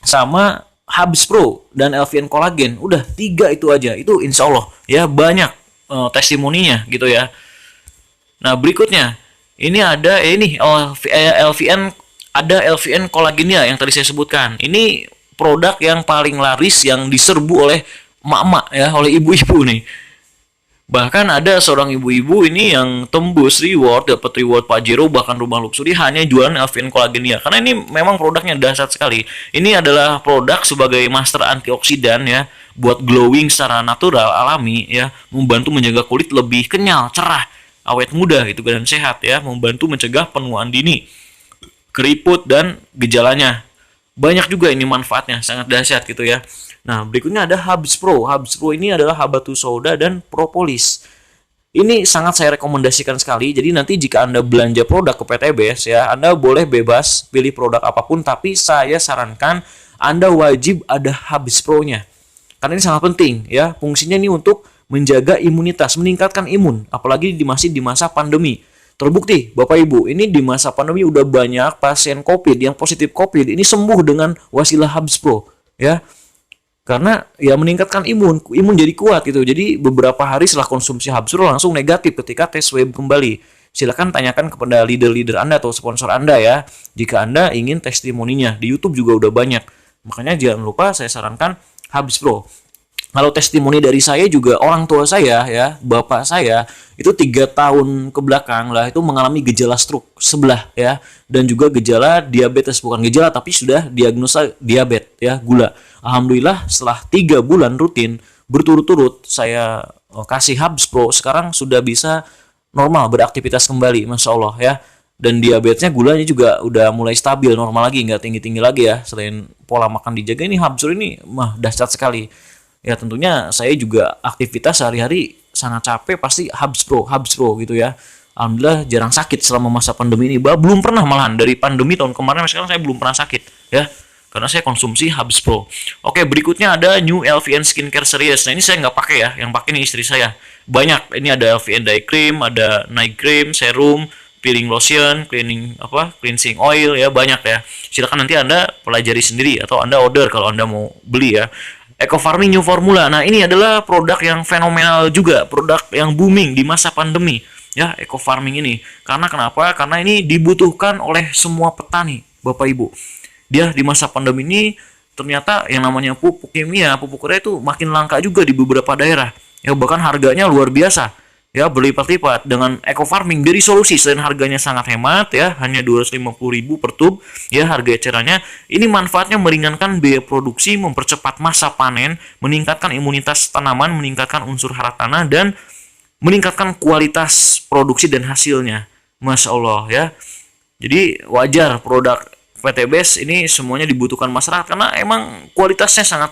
sama Habis Pro dan LVN Collagen, udah 3 itu aja, itu insya Allah ya banyak testimoninya gitu ya. Nah berikutnya ini ada LVN, ada LVN Collagennya yang tadi saya sebutkan. Ini produk yang paling laris yang diserbu oleh emak-emak ya, oleh ibu-ibu nih. Bahkan ada seorang ibu-ibu ini yang tembus dapat reward Pajero, bahkan rumah luxury hanya jualan LVN Collagennya. Karena ini memang produknya dahsyat sekali. Ini adalah produk sebagai master antioksidan ya, buat glowing secara natural, alami ya, membantu menjaga kulit lebih kenyal, cerah, awet muda gitu dan sehat ya, membantu mencegah penuaan dini, keriput dan gejalanya. Banyak juga ini manfaatnya, sangat dahsyat gitu ya. Nah, berikutnya ada Habis Pro. Habis Pro ini adalah habatus sauda dan propolis. Ini sangat saya rekomendasikan sekali. Jadi nanti jika Anda belanja produk ke PTBS ya, Anda boleh bebas pilih produk apapun, tapi saya sarankan Anda wajib ada Habis Pro-nya. Karena ini sangat penting ya. Fungsinya ini untuk menjaga imunitas, meningkatkan imun, apalagi masih di masa pandemi. Terbukti, Bapak Ibu, ini di masa pandemi udah banyak pasien COVID yang positif COVID ini sembuh dengan wasilah Habis Pro, ya. Karena ya meningkatkan imun jadi kuat gitu. Jadi beberapa hari setelah konsumsi Habis Pro langsung negatif ketika tes swab kembali. silakan tanyakan kepada leader-leader Anda atau sponsor Anda ya. Jika Anda ingin testimoninya, di YouTube juga udah banyak. Makanya jangan lupa saya sarankan Habs Pro. Kalau testimoni dari saya juga, orang tua saya ya, bapak saya itu 3 tahun ke belakang lah itu mengalami gejala stroke sebelah ya, dan juga gejala diabetes, bukan gejala tapi sudah diagnosa diabetes ya, gula. Alhamdulillah setelah 3 bulan rutin berturut-turut saya kasih Habs Pro, sekarang sudah bisa normal beraktivitas kembali, masya Allah ya. Dan diabetesnya, gulanya juga udah mulai stabil, normal lagi, nggak tinggi-tinggi lagi ya. Selain pola makan dijaga, ini Habs Pro ini mah dahsyat sekali. Ya tentunya saya juga aktivitas sehari-hari sangat capek, pasti Habs Pro gitu ya. Alhamdulillah jarang sakit selama masa pandemi ini. Belum pernah, malahan dari pandemi tahun kemarin sekarang saya belum pernah sakit ya. Karena saya konsumsi Habs Pro. Oke, berikutnya ada New LVN Skincare Series. Nah ini saya nggak pakai ya, yang pakai ini istri saya. Banyak, ini ada LVN Day Cream, ada Night Cream, Serum, peeling lotion, cleansing oil ya, banyak ya. Silakan nanti Anda pelajari sendiri atau Anda order kalau Anda mau beli ya. Eco Farming New Formula. Nah, ini adalah produk yang fenomenal juga, produk yang booming di masa pandemi ya, Eco Farming ini. Karena kenapa? Karena ini dibutuhkan oleh semua petani, Bapak Ibu. Dia di masa pandemi ini ternyata yang namanya pupuk kimia, pupuk urea itu makin langka juga di beberapa daerah. Ya, bahkan harganya luar biasa. Ya, berlipat-lipat. Dengan Eco Farming jadi solusi, selain harganya sangat hemat ya, hanya 250.000 per tub ya harga ecerannya. Ini manfaatnya meringankan biaya produksi, mempercepat masa panen, meningkatkan imunitas tanaman, meningkatkan unsur hara tanah, dan meningkatkan kualitas produksi dan hasilnya. Masya Allah ya. Jadi wajar produk PTBS ini semuanya dibutuhkan masyarakat karena emang kualitasnya sangat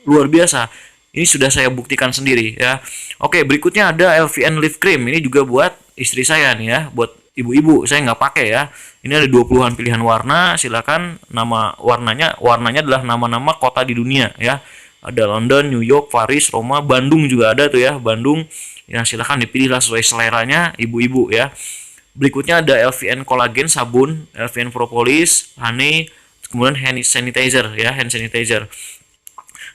luar biasa. Ini sudah saya buktikan sendiri ya. Oke, berikutnya ada LVN Lift Cream. Ini juga buat istri saya nih ya, buat ibu-ibu. Saya nggak pakai ya. Ini ada 20-an pilihan warna. Silakan, nama warnanya adalah nama-nama kota di dunia ya. Ada London, New York, Paris, Roma, Bandung juga ada tuh ya, Bandung. Ya, silakan dipilihlah sesuai seleranya ibu-ibu ya. Berikutnya ada LVN Collagen sabun, LVN Propolis, Honey, kemudian hand sanitizer ya, hand sanitizer.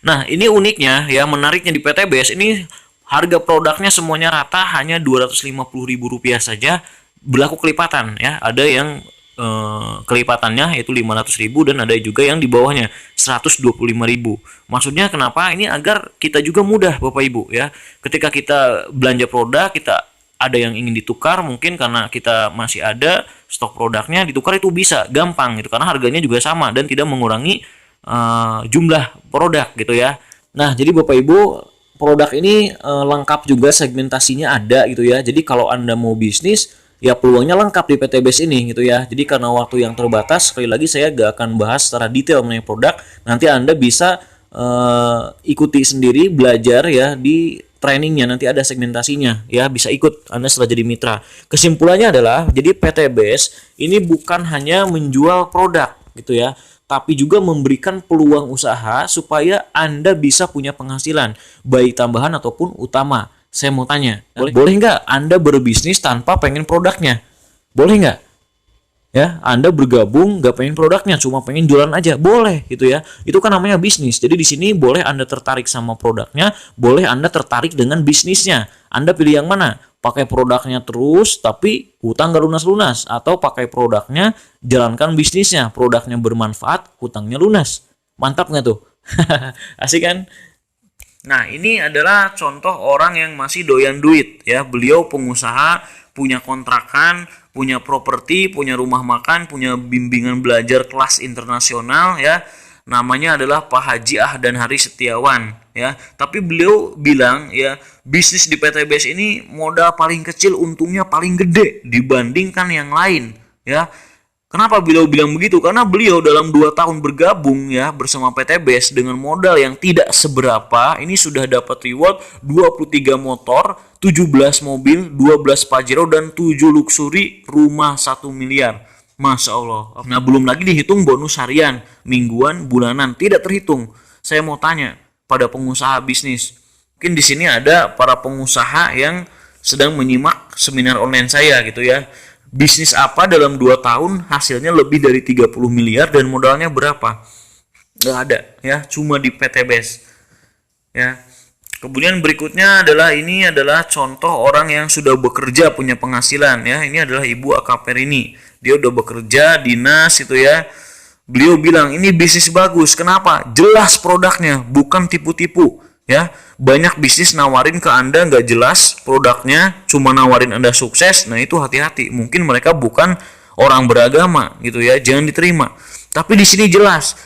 Nah, ini uniknya ya, menariknya di PTBS ini harga produknya semuanya rata hanya Rp250.000 saja, berlaku kelipatan ya. Ada yang kelipatannya yaitu 500.000 dan ada juga yang di bawahnya 125.000. Maksudnya kenapa? Ini agar kita juga mudah Bapak Ibu ya. Ketika kita belanja produk, kita ada yang ingin ditukar, mungkin karena kita masih ada stok produknya, ditukar itu bisa gampang gitu karena harganya juga sama dan tidak mengurangi jumlah produk gitu ya. Nah, jadi Bapak Ibu, produk ini lengkap juga, segmentasinya ada gitu ya. Jadi kalau Anda mau bisnis, ya peluangnya lengkap di PTBS ini gitu ya. Jadi karena waktu yang terbatas, sekali lagi saya gak akan bahas secara detail mengenai produk. Nanti Anda bisa ikuti sendiri, belajar ya di trainingnya, nanti ada segmentasinya ya, bisa ikut Anda setelah jadi mitra. Kesimpulannya adalah, jadi PTBS ini bukan hanya menjual produk gitu ya, tapi juga memberikan peluang usaha supaya Anda bisa punya penghasilan, baik tambahan ataupun utama. Saya mau tanya, boleh nggak Anda berbisnis tanpa pengen produknya? Boleh nggak? Ya, Anda bergabung nggak pengen produknya, cuma pengen jualan aja, boleh gitu ya. Itu kan namanya bisnis. Jadi di sini boleh Anda tertarik sama produknya, boleh Anda tertarik dengan bisnisnya. Anda pilih yang mana? Pakai produknya terus tapi hutang nggak lunas-lunas, atau pakai produknya jalankan bisnisnya, produknya bermanfaat, hutangnya lunas. Mantap nggak tuh? Asik kan? Nah, ini adalah contoh orang yang masih doyan duit ya. Beliau pengusaha, punya kontrakan, punya properti, punya rumah makan, punya bimbingan belajar kelas internasional ya. Namanya adalah Pak Haji Ahdan Hari Setiawan ya. Tapi beliau bilang ya, bisnis di PTBS ini modal paling kecil, untungnya paling gede dibandingkan yang lain ya. Kenapa beliau bilang begitu? Karena beliau dalam 2 tahun bergabung ya bersama PTBS dengan modal yang tidak seberapa, ini sudah dapat reward 23 motor, 17 mobil, 12 Pajero, dan 7 luxury rumah 1 miliar. Masya Allah. Nah, belum lagi dihitung bonus harian, mingguan, bulanan, tidak terhitung. Saya mau tanya pada pengusaha bisnis. Mungkin di sini ada para pengusaha yang sedang menyimak seminar online saya gitu ya. Bisnis apa dalam 2 tahun hasilnya lebih dari 30 miliar dan modalnya berapa? Nggak ada ya, cuma di PTBS ya. Kemudian berikutnya adalah contoh orang yang sudah bekerja punya penghasilan ya. Ini adalah Ibu Akaper ini. Dia udah bekerja dinas itu ya. Beliau bilang ini bisnis bagus. Kenapa? Jelas produknya, bukan tipu-tipu ya. Banyak bisnis nawarin ke Anda nggak jelas produknya, cuma nawarin Anda sukses. Nah itu hati-hati. Mungkin mereka bukan orang beragama gitu ya. Jangan diterima. Tapi di sini jelas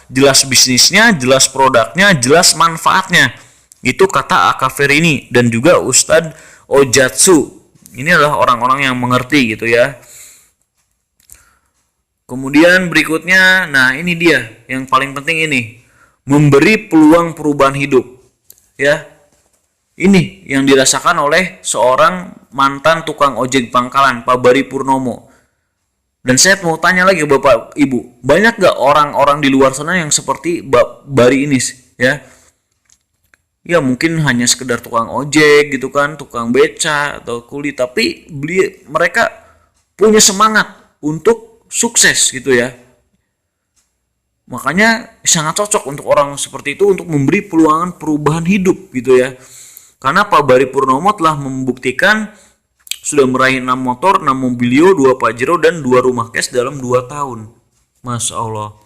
bisnisnya, jelas produknya, jelas manfaatnya. Itu kata Akaverini dan juga Ustadz Ojatsu. Ini adalah orang-orang yang mengerti gitu ya. Kemudian berikutnya, nah ini dia yang paling penting ini, memberi peluang perubahan hidup. Ya. Ini yang dirasakan oleh seorang mantan tukang ojek pangkalan, Pak Bari Purnomo. Dan saya mau tanya lagi Bapak Ibu, banyak gak orang-orang di luar sana yang seperti Bari ini ya? Ya mungkin hanya sekedar tukang ojek gitu kan, tukang beca atau kuli, tapi mereka punya semangat untuk sukses gitu ya. Makanya sangat cocok untuk orang seperti itu untuk memberi perubahan hidup gitu ya. Karena Pak Bari Purnomo telah membuktikan sudah meraih 6 motor, 6 mobilio, 2 Pajero dan 2 rumah cash dalam 2 tahun. Masya Allah.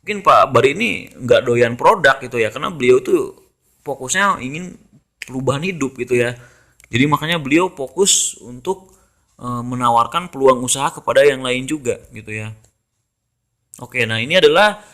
Mungkin Pak Bari ini nggak doyan produk gitu ya, karena beliau tuh fokusnya ingin perubahan hidup gitu ya. Jadi makanya beliau fokus untuk menawarkan peluang usaha kepada yang lain juga gitu ya. Oke, nah ini adalah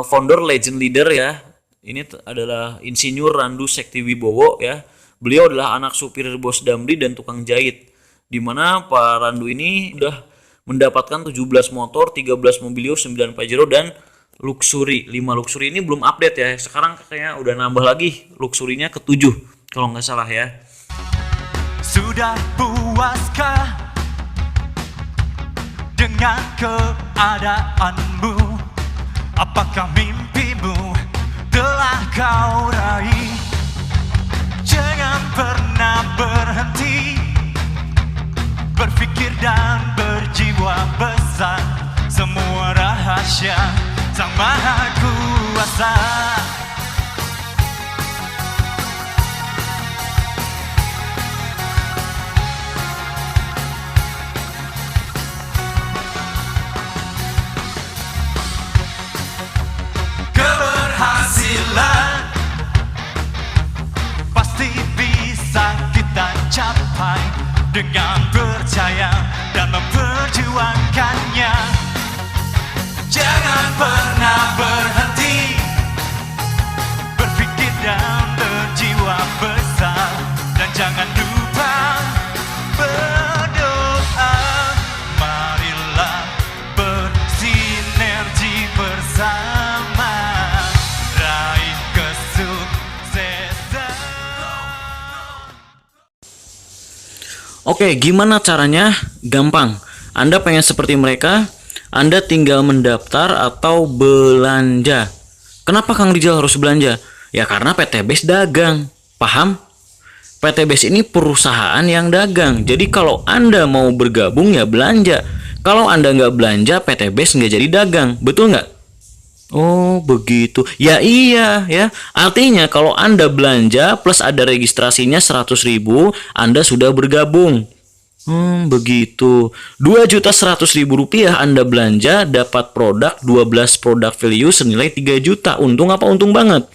founder Legend Leader ya. Ini adalah Insinyur Randu Sektiwibowo ya. Beliau adalah anak supir bos Damri dan tukang jahit. Di mana Pak Randu ini udah mendapatkan 17 motor, 13 mobilio, 9 Pajero dan Luxury. 5 Luxury ini belum update ya. Sekarang kayaknya udah nambah lagi Luxury-nya ke-7 kalau nggak salah ya. Sudah puaskah dengan keadaanmu? Apakah mimpimu telah kau raih? Jangan pernah berhenti berpikir dan berjiwa besar. Semua rahasia Sang Maha Kuasa. Keberhasilan pasti bisa kita capai dengan percaya dan memperjuangkannya. Jangan pernah berhenti berpikir dan berjiwa besar, dan jangan lupa berdoa. Marilah bersinergi bersama raih kesuksesan. Oke, gimana caranya? Gampang. Anda pengen seperti mereka, Anda tinggal mendaftar atau belanja. Kenapa Kang Rijal harus belanja? Ya karena PT BES dagang. Paham? PT BES ini perusahaan yang dagang. Jadi kalau Anda mau bergabung ya belanja. Kalau Anda nggak belanja, PT BES nggak jadi dagang. Betul nggak? Oh begitu. Ya iya ya. Artinya kalau Anda belanja plus ada registrasinya 100.000, Anda sudah bergabung. Begitu. 2.100.000 rupiah Anda belanja, dapat produk 12 produk value senilai 3 juta. Untung apa untung banget?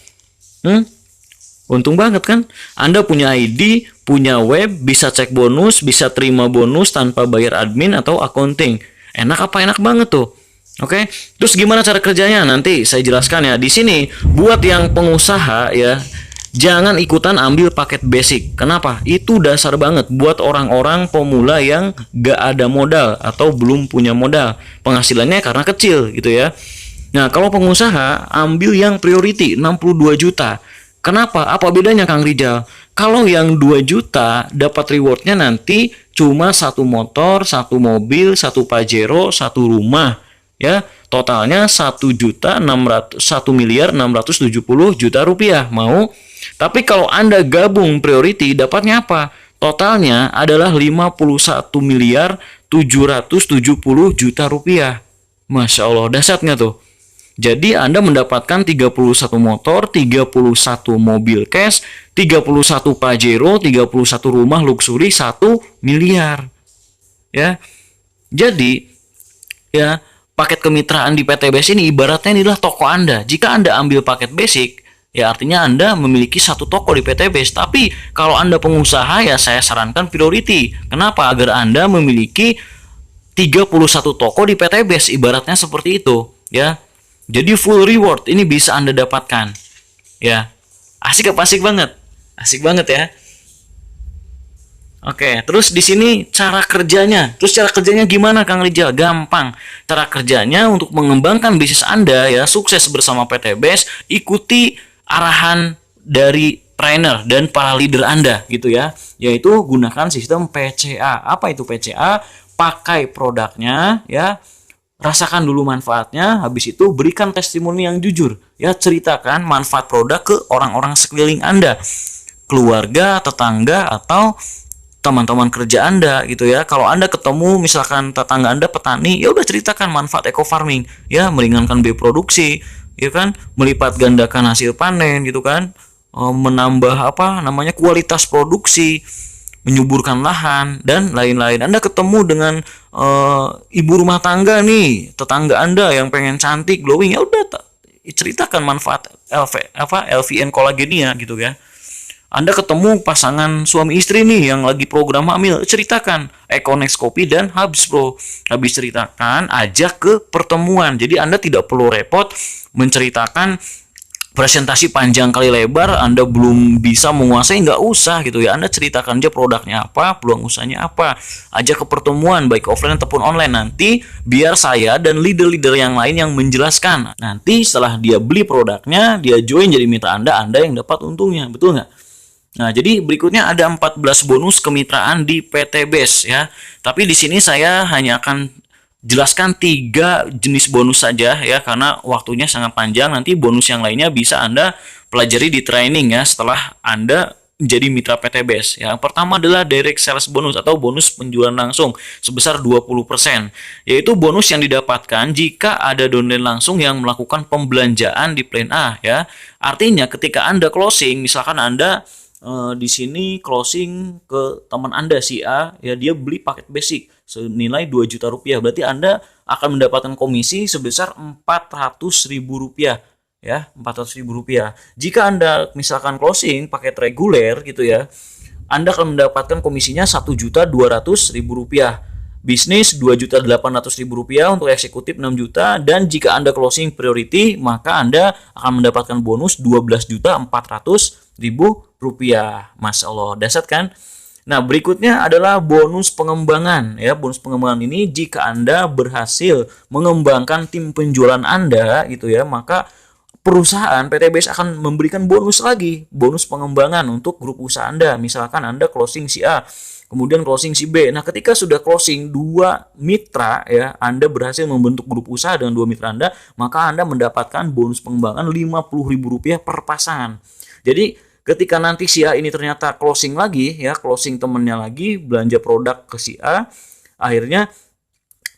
Untung banget kan? Anda punya ID, punya web, bisa cek bonus, bisa terima bonus tanpa bayar admin atau accounting. Enak apa enak banget tuh. Oke. Terus gimana cara kerjanya? Nanti saya jelaskan ya. Di sini buat yang pengusaha ya, jangan ikutan ambil paket basic. Kenapa? Itu dasar banget buat orang-orang pemula yang gak ada modal atau belum punya modal. Penghasilannya karena kecil gitu ya. Nah, kalau pengusaha ambil yang priority 62 juta. Kenapa? Apa bedanya Kang Rijal? Kalau yang 2 juta dapat rewardnya nanti cuma 1 motor, 1 mobil, 1 Pajero, 1 rumah. Ya, totalnya 1.670.000 rupiah. Mau? Tapi kalau Anda gabung priority dapatnya apa? Totalnya adalah 51.770.000 rupiah. Masya Allah, dahsyat nggak tuh? Jadi Anda mendapatkan 31 motor, 31 mobil cash, 31 Pajero, 31 rumah luxury, 1 miliar. Ya. Jadi ya, paket kemitraan di PTBS ini ibaratnya inilah toko Anda. Jika Anda ambil paket basic, ya artinya Anda memiliki satu toko di PTBS. Tapi kalau Anda pengusaha, ya saya sarankan priority. Kenapa? Agar Anda memiliki 31 toko di PTBS, ibaratnya seperti itu, ya. Jadi full reward ini bisa Anda dapatkan. Ya. Asik apa asik banget? Asik banget ya. Oke, terus di sini cara kerjanya. Terus cara kerjanya gimana Kang Rijal? Gampang. Cara kerjanya untuk mengembangkan bisnis Anda ya, sukses bersama PTBS, ikuti arahan dari trainer dan para leader Anda gitu ya. Yaitu gunakan sistem PCA. Apa itu PCA? Pakai produknya ya. Rasakan dulu manfaatnya, habis itu berikan testimoni yang jujur. Ya, ceritakan manfaat produk ke orang-orang sekeliling Anda. Keluarga, tetangga, atau teman-teman kerja Anda gitu ya. Kalau Anda ketemu misalkan tetangga Anda petani, ya udah ceritakan manfaat eco farming, ya, meringankan biaya produksi, ya kan, melipat gandakan hasil panen gitu kan, menambah kualitas produksi, menyuburkan lahan dan lain-lain. Anda ketemu dengan ibu rumah tangga nih, tetangga Anda yang pengen cantik, glowing, ya udah ceritakan manfaat LVN kolagenia gitu ya. Anda ketemu pasangan suami istri nih yang lagi program hamil, ceritakan Econex Kopi dan Habs Pro. Habis ceritakan, ajak ke pertemuan. Jadi Anda tidak perlu repot menceritakan presentasi panjang kali lebar, Anda belum bisa menguasai, nggak usah gitu ya. Anda ceritakan aja produknya apa, peluang usahanya apa. Ajak ke pertemuan baik offline ataupun online. Nanti biar saya dan leader-leader yang lain yang menjelaskan. Nanti setelah dia beli produknya, dia join jadi mitra Anda yang dapat untungnya. Betul nggak? Nah, jadi berikutnya ada 14 bonus kemitraan di PTBS ya. Tapi di sini saya hanya akan jelaskan 3 jenis bonus saja ya, karena waktunya sangat panjang. Nanti bonus yang lainnya bisa Anda pelajari di training ya setelah Anda menjadi mitra PTBS. Yang pertama adalah direct sales bonus atau bonus penjualan langsung sebesar 20%, yaitu bonus yang didapatkan jika ada downline langsung yang melakukan pembelanjaan di plan A ya. Artinya ketika Anda closing, misalkan Anda di sini closing ke teman Anda si A ya, dia beli paket basic senilai 2 juta rupiah, berarti Anda akan mendapatkan komisi sebesar 400.000 rupiah ya, 400.000 rupiah. Jika Anda misalkan closing paket reguler gitu ya, Anda akan mendapatkan komisinya 1.200.000 rupiah. Bisnis 2.800.000 rupiah, untuk eksekutif 6 juta, dan jika Anda closing priority maka Anda akan mendapatkan bonus 12.400.000 rupiah. Masya Allah, dahsyat kan? Nah, berikutnya adalah bonus pengembangan ya. Bonus pengembangan ini jika Anda berhasil mengembangkan tim penjualan Anda gitu ya, maka perusahaan PTBS akan memberikan bonus lagi, bonus pengembangan untuk grup usaha Anda. Misalkan Anda closing si A, kemudian closing si B. Nah, ketika sudah closing 2 mitra ya, Anda berhasil membentuk grup usaha dengan 2 mitra Anda, maka Anda mendapatkan bonus pengembangan Rp50.000 per pasangan. Jadi ketika nanti si A ini ternyata closing lagi ya, closing temennya lagi, belanja produk ke si A, akhirnya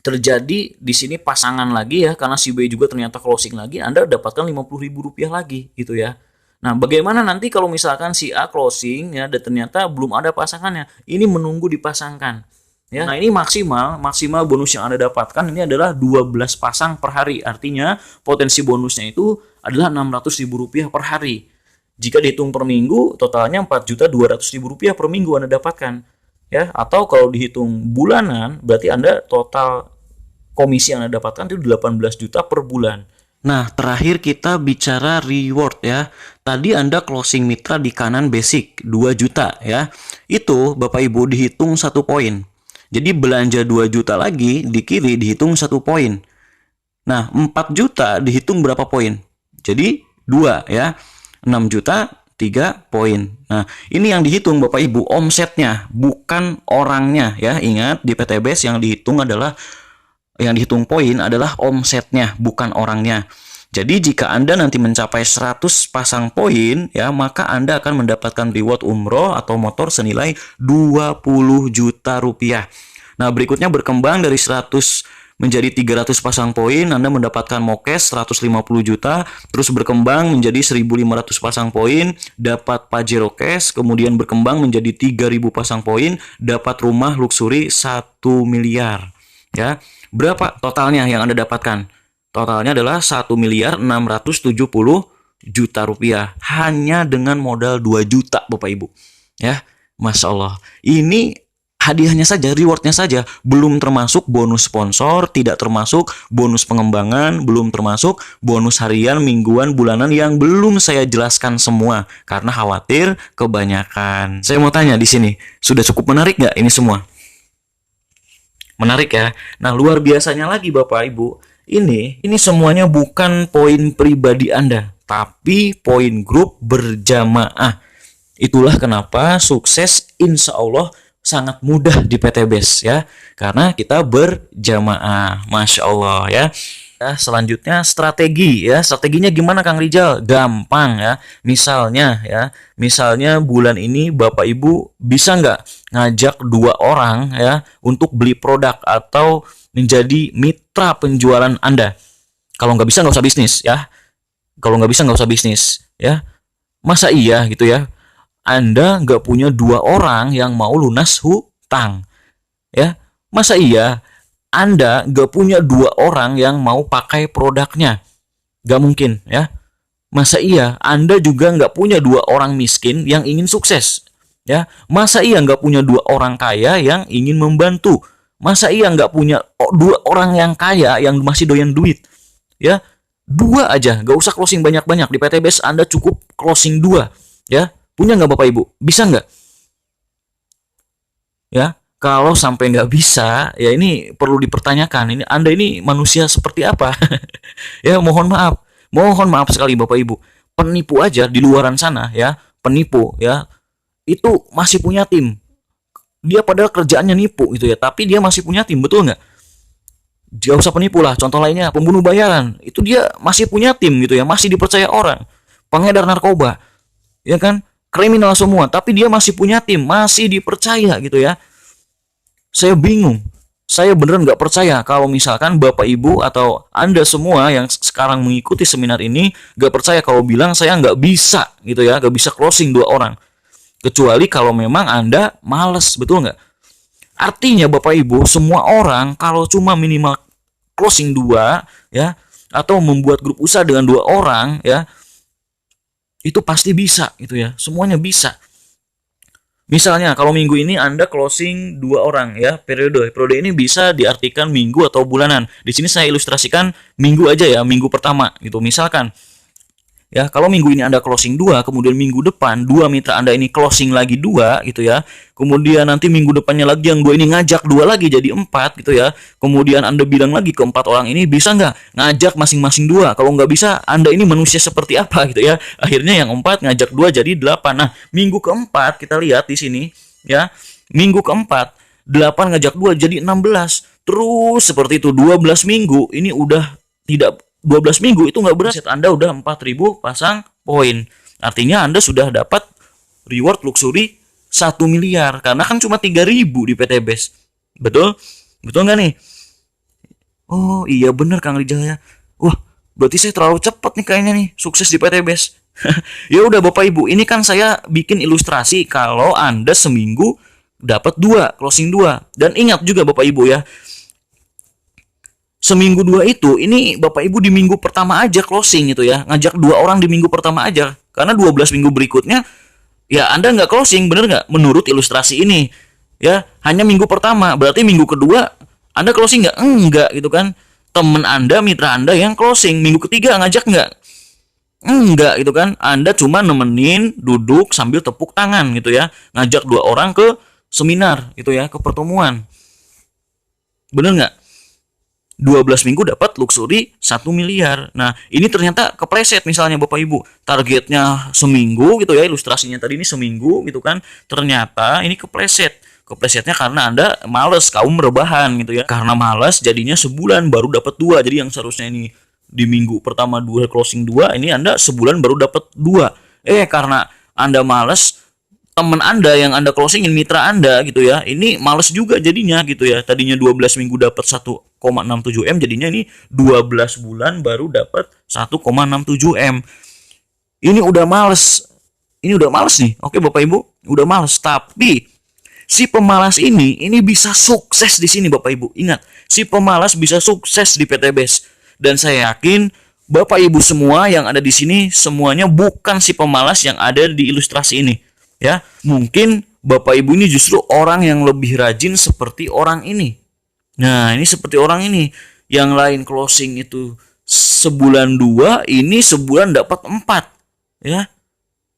terjadi di sini pasangan lagi ya, karena si B juga ternyata closing lagi, Anda dapatkan Rp50.000 lagi gitu ya. Nah, bagaimana nanti kalau misalkan si A closing ya dan ternyata belum ada pasangannya? Ini menunggu dipasangkan ya. Nah, ini maksimal bonus yang Anda dapatkan ini adalah 12 pasang per hari. Artinya potensi bonusnya itu adalah Rp600.000 per hari. Jika dihitung per minggu, totalnya Rp4.200.000 per minggu Anda dapatkan ya. Atau kalau dihitung bulanan, berarti Anda total komisi yang Anda dapatkan itu 18 juta per bulan. Nah, terakhir kita bicara reward ya. Tadi Anda closing mitra di kanan basic 2 juta ya. Itu Bapak Ibu dihitung 1 poin. Jadi belanja 2 juta lagi di kiri dihitung 1 poin. Nah, 4 juta dihitung berapa poin? Jadi 2 ya. 6 juta 3 poin. Nah, ini yang dihitung Bapak Ibu omsetnya, bukan orangnya ya. Ingat, di PTBS yang dihitung poin adalah omsetnya, bukan orangnya. Jadi jika Anda nanti mencapai 100 pasang poin ya, maka Anda akan mendapatkan reward umroh atau motor senilai 20 juta rupiah. Nah, berikutnya berkembang dari 100 menjadi 300 pasang poin, Anda mendapatkan mokes 150 juta, terus berkembang menjadi 1.500 pasang poin, dapat Pajero cash, kemudian berkembang menjadi 3.000 pasang poin, dapat rumah luxury 1 miliar. Ya, berapa totalnya yang Anda dapatkan? Totalnya adalah 1.670 juta rupiah hanya dengan modal 2 juta Bapak Ibu. Ya, Masya Allah. Ini hadiahnya saja, rewardnya saja, belum termasuk bonus sponsor, tidak termasuk bonus pengembangan, belum termasuk bonus harian, mingguan, bulanan yang belum saya jelaskan semua karena khawatir kebanyakan. Saya mau tanya di sini, sudah cukup menarik nggak ini semua? Menarik ya. Nah, luar biasanya lagi Bapak Ibu, ini semuanya bukan poin pribadi Anda, tapi poin grup berjamaah. Itulah kenapa sukses insya Allah sangat mudah di PT BES ya, karena kita berjamaah. Masya Allah ya. Selanjutnya strategi ya. Strateginya gimana Kang Rijal? Gampang ya. Misalnya bulan ini Bapak Ibu bisa nggak ngajak 2 orang ya untuk beli produk atau menjadi mitra penjualan Anda. Kalau nggak bisa nggak usah bisnis ya. Masa iya gitu ya? Anda nggak punya 2 orang yang mau lunas hutang ya? Masa iya Anda nggak punya 2 orang yang mau pakai produknya? Nggak mungkin ya. Masa iya Anda juga nggak punya 2 orang miskin yang ingin sukses ya? Masa iya nggak punya 2 orang kaya yang ingin membantu? Masa iya nggak punya 2 orang yang kaya yang masih doyan duit ya? 2 aja, nggak usah closing banyak-banyak. Di PT BES Anda cukup closing 2 ya. Punya nggak Bapak Ibu? Bisa nggak? Ya, kalau sampai nggak bisa, ya ini perlu dipertanyakan. Ini Anda ini manusia seperti apa? Ya, mohon maaf sekali Bapak Ibu. Penipu aja di luaran sana ya, penipu ya, itu masih punya tim. Dia padahal kerjaannya nipu gitu ya, tapi dia masih punya tim, betul nggak? Gak usah penipu lah. Contoh lainnya pembunuh bayaran, itu dia masih punya tim gitu ya, masih dipercaya orang. Pengedar narkoba, ya kan? Kriminal semua, tapi dia masih punya tim, masih dipercaya gitu ya. Saya bingung, saya beneran nggak percaya kalau misalkan Bapak Ibu atau Anda semua yang sekarang mengikuti seminar ini nggak percaya kalau bilang saya nggak bisa gitu ya, nggak bisa closing 2 orang. Kecuali kalau memang Anda males, betul nggak? Artinya Bapak Ibu, semua orang kalau cuma minimal closing 2 ya, atau membuat grup usaha dengan 2 orang ya, itu pasti bisa gitu ya, semuanya bisa. Misalnya kalau minggu ini Anda closing 2 orang ya, periode ini bisa diartikan minggu atau bulanan. Di sini saya ilustrasikan minggu aja ya, minggu pertama gitu. Misalkan ya, kalau minggu ini Anda closing 2, kemudian minggu depan 2 mitra Anda ini closing lagi 2 gitu ya. Kemudian nanti minggu depannya lagi yang 2 ini ngajak 2 lagi jadi 4 gitu ya. Kemudian Anda bilang lagi ke 4 orang ini, bisa nggak ngajak masing-masing 2? Kalau nggak bisa, Anda ini manusia seperti apa gitu ya. Akhirnya yang 4 ngajak 2 jadi 8. Nah, minggu keempat kita lihat di sini ya. Minggu keempat 8 ngajak 2 jadi 16. Terus seperti itu 12 minggu ini udah tidak 12 minggu itu nggak berhasil, Anda udah 4.000 pasang poin. Artinya Anda sudah dapat reward luxury 1 miliar. Karena kan cuma 3.000 di PT BES. Betul? Betul nggak nih? Oh iya bener Kang Rijal ya. Wah, berarti saya terlalu cepat nih kayaknya nih sukses di PT BES. Ya udah Bapak Ibu, ini kan saya bikin ilustrasi kalau Anda seminggu dapat 2, closing 2. Dan ingat juga Bapak Ibu ya, seminggu 2 itu, ini Bapak Ibu di minggu pertama aja closing gitu ya. Ngajak 2 orang di minggu pertama aja. Karena 12 minggu berikutnya, ya Anda nggak closing, bener nggak? Menurut ilustrasi ini. Ya, hanya minggu pertama. Berarti minggu kedua, Anda closing nggak? Enggak gitu kan. Temen Anda, mitra Anda yang closing. Minggu ketiga ngajak nggak? Enggak gitu kan. Anda cuma nemenin, duduk sambil tepuk tangan gitu ya. Ngajak 2 orang ke seminar gitu ya, ke pertemuan. Bener nggak? 12 minggu dapat luxury 1 miliar. Nah, ini ternyata kepleset misalnya Bapak Ibu. Targetnya seminggu gitu ya, ilustrasinya tadi ini seminggu gitu kan. Ternyata ini kepleset. Keplesetnya karena Anda males, kaum rebahan gitu ya. Karena males jadinya sebulan baru dapat 2. Jadi yang seharusnya ini di minggu pertama 2 closing 2, ini Anda sebulan baru dapat 2. Karena Anda males teman Anda yang Anda closingin, mitra Anda gitu ya, ini males juga jadinya gitu ya. Tadinya 12 minggu dapat 1,67 M, jadinya ini 12 bulan baru dapat 1,67 M. Ini udah males. Ini udah males nih. Oke Bapak Ibu, udah males. Tapi si pemalas ini bisa sukses di sini Bapak Ibu. Ingat, si pemalas bisa sukses di PTBS. Dan saya yakin Bapak Ibu semua yang ada di sini semuanya bukan si pemalas yang ada di ilustrasi ini. Ya, mungkin Bapak Ibu ini justru orang yang lebih rajin seperti orang ini. Nah, ini seperti orang ini. Yang lain closing itu sebulan 2, ini sebulan dapat 4. Ya,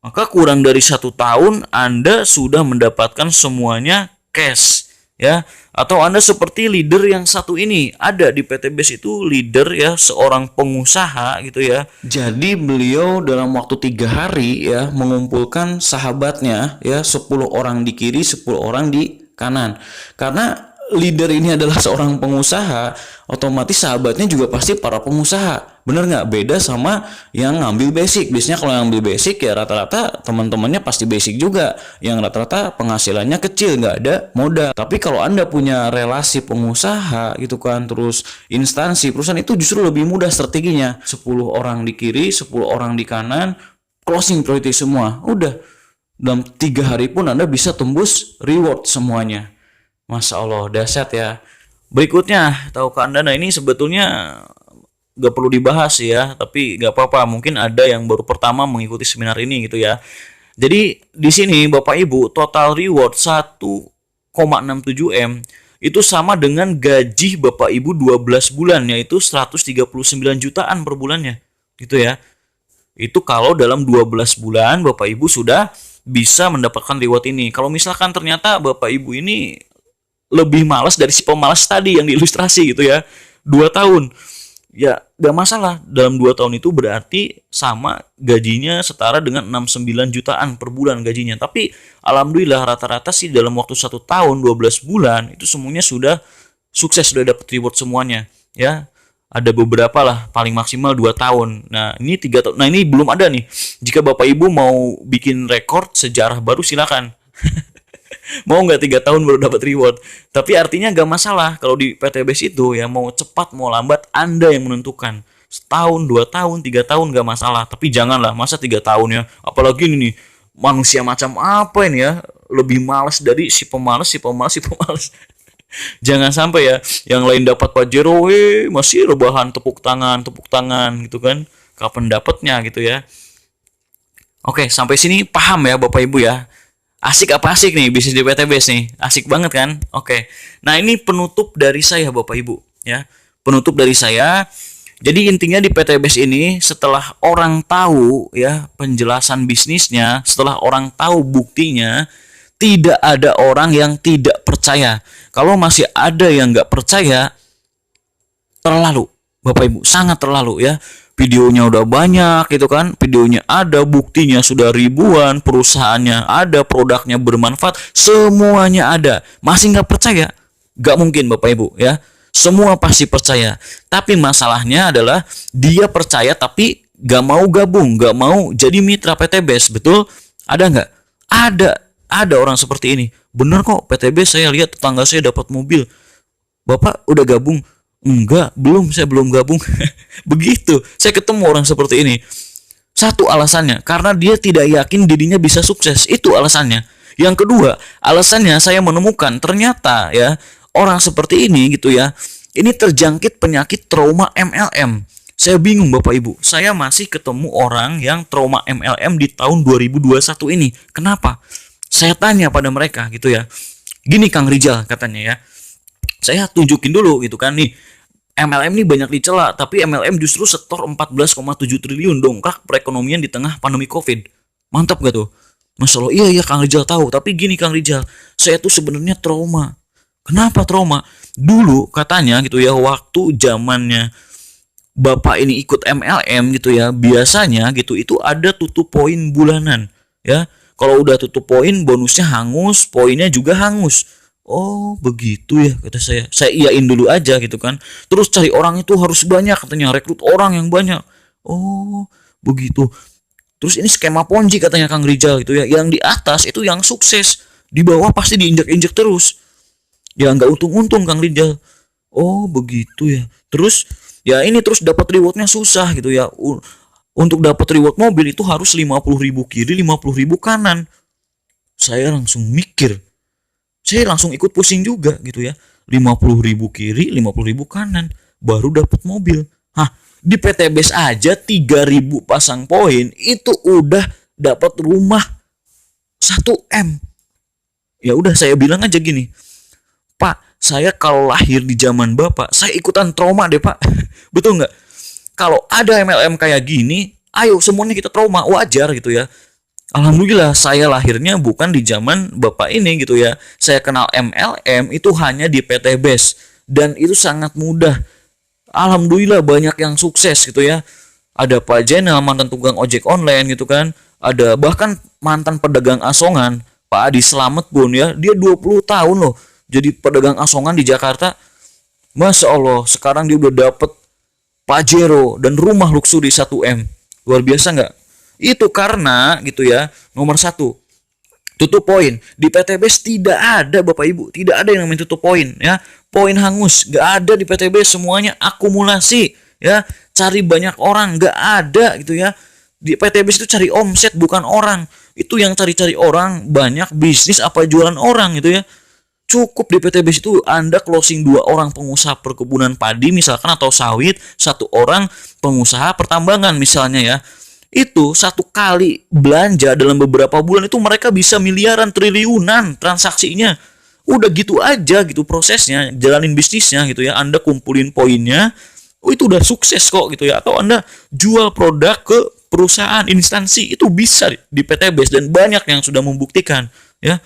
maka kurang dari 1 tahun Anda sudah mendapatkan semuanya cash. Ya, atau Anda seperti leader yang satu ini, ada di PTBS itu leader ya, seorang pengusaha gitu ya. Jadi beliau dalam waktu 3 hari ya mengumpulkan sahabatnya ya, 10 orang di kiri, 10 orang di kanan. Karena leader ini adalah seorang pengusaha, otomatis sahabatnya juga pasti para pengusaha. Bener nggak? Beda sama yang ngambil basic. Biasanya kalau yang ngambil basic ya rata-rata teman-temannya pasti basic juga. Yang rata-rata penghasilannya kecil, nggak ada modal. Tapi kalau Anda punya relasi pengusaha gitu kan, terus instansi, perusahaan, itu justru lebih mudah strateginya. 10 orang di kiri, 10 orang di kanan, closing priority semua. Udah, dalam 3 hari pun Anda bisa tembus reward semuanya. Masya Allah, dahsyat ya. Berikutnya, tahukah Anda, nah ini sebetulnya gak perlu dibahas ya, tapi gak apa-apa, mungkin ada yang baru pertama mengikuti seminar ini gitu ya. Jadi di sini Bapak Ibu, total reward 1,67 M itu sama dengan gaji Bapak Ibu 12 bulan, yaitu 139 jutaan per bulannya gitu ya. Itu kalau dalam 12 bulan Bapak Ibu sudah bisa mendapatkan reward ini. Kalau misalkan ternyata Bapak Ibu ini lebih malas dari si pemalas tadi yang diilustrasi gitu ya, 2 tahun ya gak masalah. Dalam 2 tahun itu berarti sama gajinya setara dengan 69 jutaan per bulan gajinya. Tapi alhamdulillah rata-rata sih dalam waktu 1 tahun 12 bulan itu semuanya sudah sukses, sudah dapat reward semuanya ya. Ada beberapa lah, paling maksimal 2 tahun. Nah ini 3 tahun. Nah ini belum ada nih. Jika Bapak Ibu mau bikin rekor sejarah baru silakan. Mau nggak 3 tahun baru dapat reward. Tapi artinya nggak masalah kalau di PTBS itu ya, mau cepat mau lambat Anda yang menentukan. Setahun, 2 tahun, 3 tahun nggak masalah. Tapi janganlah masa 3 tahun ya. Apalagi ini nih, manusia macam apa ini ya, lebih malas dari si pemalas. Jangan sampai ya yang lain dapat Pajero, masih rebahan tepuk tangan gitu kan. Kapan dapatnya gitu ya. Oke, sampai sini paham ya Bapak Ibu ya. Asik apa asik nih bisnis di PTBS nih? Asik banget kan? Oke. Nah, ini penutup dari saya Bapak Ibu ya. Penutup dari saya. Jadi intinya di PTBS ini, setelah orang tahu ya penjelasan bisnisnya, setelah orang tahu buktinya, tidak ada orang yang tidak percaya. Kalau masih ada yang nggak percaya, terlalu Bapak Ibu, sangat terlalu ya. Videonya udah banyak gitu kan, videonya ada, buktinya sudah ribuan, perusahaannya ada, produknya bermanfaat, semuanya ada, masih nggak percaya? Nggak mungkin Bapak Ibu ya, semua pasti percaya. Tapi masalahnya adalah dia percaya tapi nggak mau gabung, nggak mau jadi mitra PTBS. Betul? Ada nggak? Ada orang seperti ini. Bener kok, PTBS saya lihat tetangga saya dapat mobil. Bapak udah gabung? Enggak, belum, saya belum gabung. Begitu, saya ketemu orang seperti ini. Satu alasannya, karena dia tidak yakin dirinya bisa sukses. Itu alasannya. Yang kedua, alasannya saya menemukan ternyata ya, orang seperti ini gitu ya, ini terjangkit penyakit trauma MLM. Saya bingung Bapak Ibu, saya masih ketemu orang yang trauma MLM di tahun 2021 ini. Kenapa? Saya tanya pada mereka gitu ya. Gini Kang Rijal katanya ya, saya tunjukin dulu gitu kan nih, MLM ini banyak dicela, tapi MLM justru setor 14,7 triliun dongkrak perekonomian di tengah pandemi Covid. Mantap gak tuh? Masya Allah, iya Kang Rijal tahu. Tapi gini Kang Rijal, saya tuh sebenarnya trauma. Kenapa trauma? Dulu katanya gitu ya, waktu zamannya Bapak ini ikut MLM gitu ya, biasanya gitu itu ada tutup poin bulanan ya. Kalau udah tutup poin, bonusnya hangus, poinnya juga hangus. Oh begitu ya, kata saya. Saya iyain dulu aja gitu kan. Terus cari orang itu harus banyak katanya, rekrut orang yang banyak. Oh begitu. Terus ini skema Ponzi katanya Kang Rijal gitu ya. Yang di atas itu yang sukses, di bawah pasti diinjak-injak terus. Ya nggak untung-untung Kang Rijal. Oh begitu ya. Terus ya ini terus dapat rewardnya susah gitu ya. Untuk dapat reward mobil itu harus 50.000 kiri, 50.000 kanan. Saya langsung mikir. Saya langsung ikut pusing juga gitu ya. 50.000 kiri, 50.000 kanan. Baru dapat mobil. Hah, di PTBS aja 3.000 pasang poin itu udah dapat rumah 1 M. Ya udah saya bilang aja gini, Pak, saya kalau lahir di zaman Bapak, saya ikutan trauma deh Pak. Betul nggak? Kalau ada MLM kayak gini, ayo semuanya kita trauma, wajar gitu ya. Alhamdulillah saya lahirnya bukan di zaman Bapak ini gitu ya. Saya kenal MLM itu hanya di PTBS dan itu sangat mudah. Alhamdulillah banyak yang sukses gitu ya. Ada Pak Jenal, mantan tukang ojek online gitu kan. Ada bahkan mantan pedagang asongan, Pak Adi Slamet pun ya. Dia 20 tahun loh jadi pedagang asongan di Jakarta. Masya Allah, sekarang dia udah dapet Pajero dan rumah luxury 1 M. Luar biasa nggak? Itu karena gitu ya, nomor 1, tutup poin. Di PTBS tidak ada Bapak Ibu, tidak ada yang namanya tutup poin ya. Poin hangus, nggak ada di PTBS, semuanya akumulasi ya. Cari banyak orang, nggak ada gitu ya. Di PTBS itu cari omset bukan orang. Itu yang cari-cari orang, banyak bisnis apa jualan orang gitu ya. Cukup di PTBS itu Anda closing 2 orang pengusaha perkebunan padi misalkan atau sawit, 1 orang pengusaha pertambangan misalnya ya. Itu 1 kali belanja dalam beberapa bulan itu mereka bisa miliaran, triliunan transaksinya. Udah gitu aja gitu prosesnya, jalanin bisnisnya gitu ya. Anda kumpulin poinnya, oh itu udah sukses kok gitu ya. Atau Anda jual produk ke perusahaan, instansi, itu bisa di PTBS dan banyak yang sudah membuktikan ya.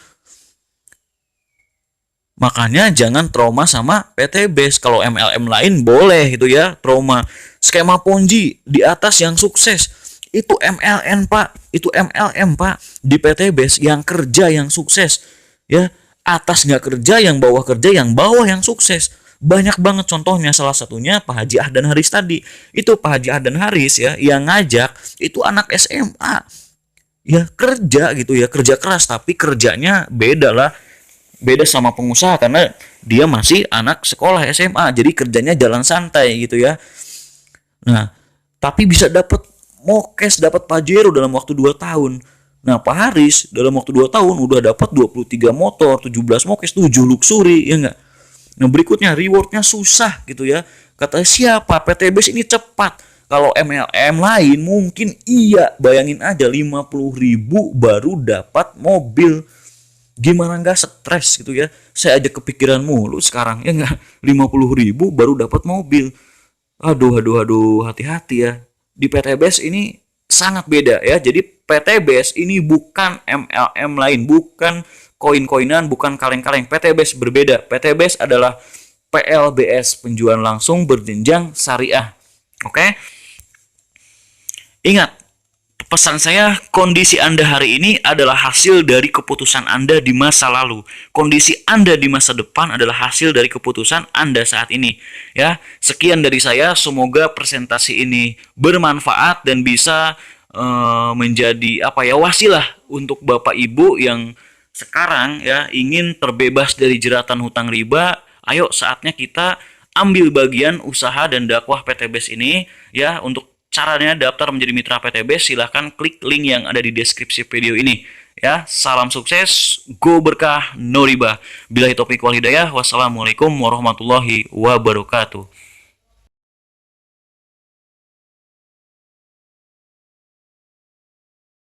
Makanya jangan trauma sama PTBS. Kalau MLM lain boleh gitu ya, trauma. Skema Ponzi di atas yang sukses. Itu MLM Pak, itu MLM Pak. Di PTBS yang kerja yang sukses. Ya, atas nggak kerja, yang bawah kerja, yang bawah yang sukses. Banyak banget contohnya, salah satunya Pak Haji Ahdan Haris tadi. Itu Pak Haji Ahdan Haris ya, yang ngajak itu anak SMA. Ya kerja gitu ya, kerja keras tapi kerjanya beda lah. Beda sama pengusaha karena dia masih anak sekolah SMA, jadi kerjanya jalan santai gitu ya. Nah, tapi bisa dapat mokes, dapat Pajero dalam waktu 2 tahun. Nah, Pak Haris dalam waktu 2 tahun udah dapat 23 motor, 17 mokes, 7 luxury, ya enggak? Nah, berikutnya rewardnya susah gitu ya. Kata siapa? PTBS ini cepat. Kalau MLM lain mungkin iya, bayangin aja 50.000 baru dapat mobil. Gimana nggak stres gitu ya. Saya aja kepikiran mulu sekarang ya nggak, 50.000 baru dapat mobil. Aduh, hati-hati ya. Di PTBS ini sangat beda ya. Jadi PTBS ini bukan MLM lain, bukan koin-koinan, bukan kaleng-kaleng. PTBS berbeda. PTBS adalah PLBS, penjualan langsung berjenjang syariah. Oke? Ingat, pesan saya, kondisi Anda hari ini adalah hasil dari keputusan Anda di masa lalu. Kondisi Anda di masa depan adalah hasil dari keputusan Anda saat ini. Ya, sekian dari saya. Semoga presentasi ini bermanfaat dan bisa menjadi wasilah untuk Bapak Ibu yang sekarang ya ingin terbebas dari jeratan hutang riba. Ayo saatnya kita ambil bagian usaha dan dakwah PTBS ini ya. Untuk caranya daftar menjadi mitra PTBS, silahkan klik link yang ada di deskripsi video ini. Ya, salam sukses, go berkah, no riba. Billahi taufiq wal hidayah. Wassalamualaikum warahmatullahi wabarakatuh.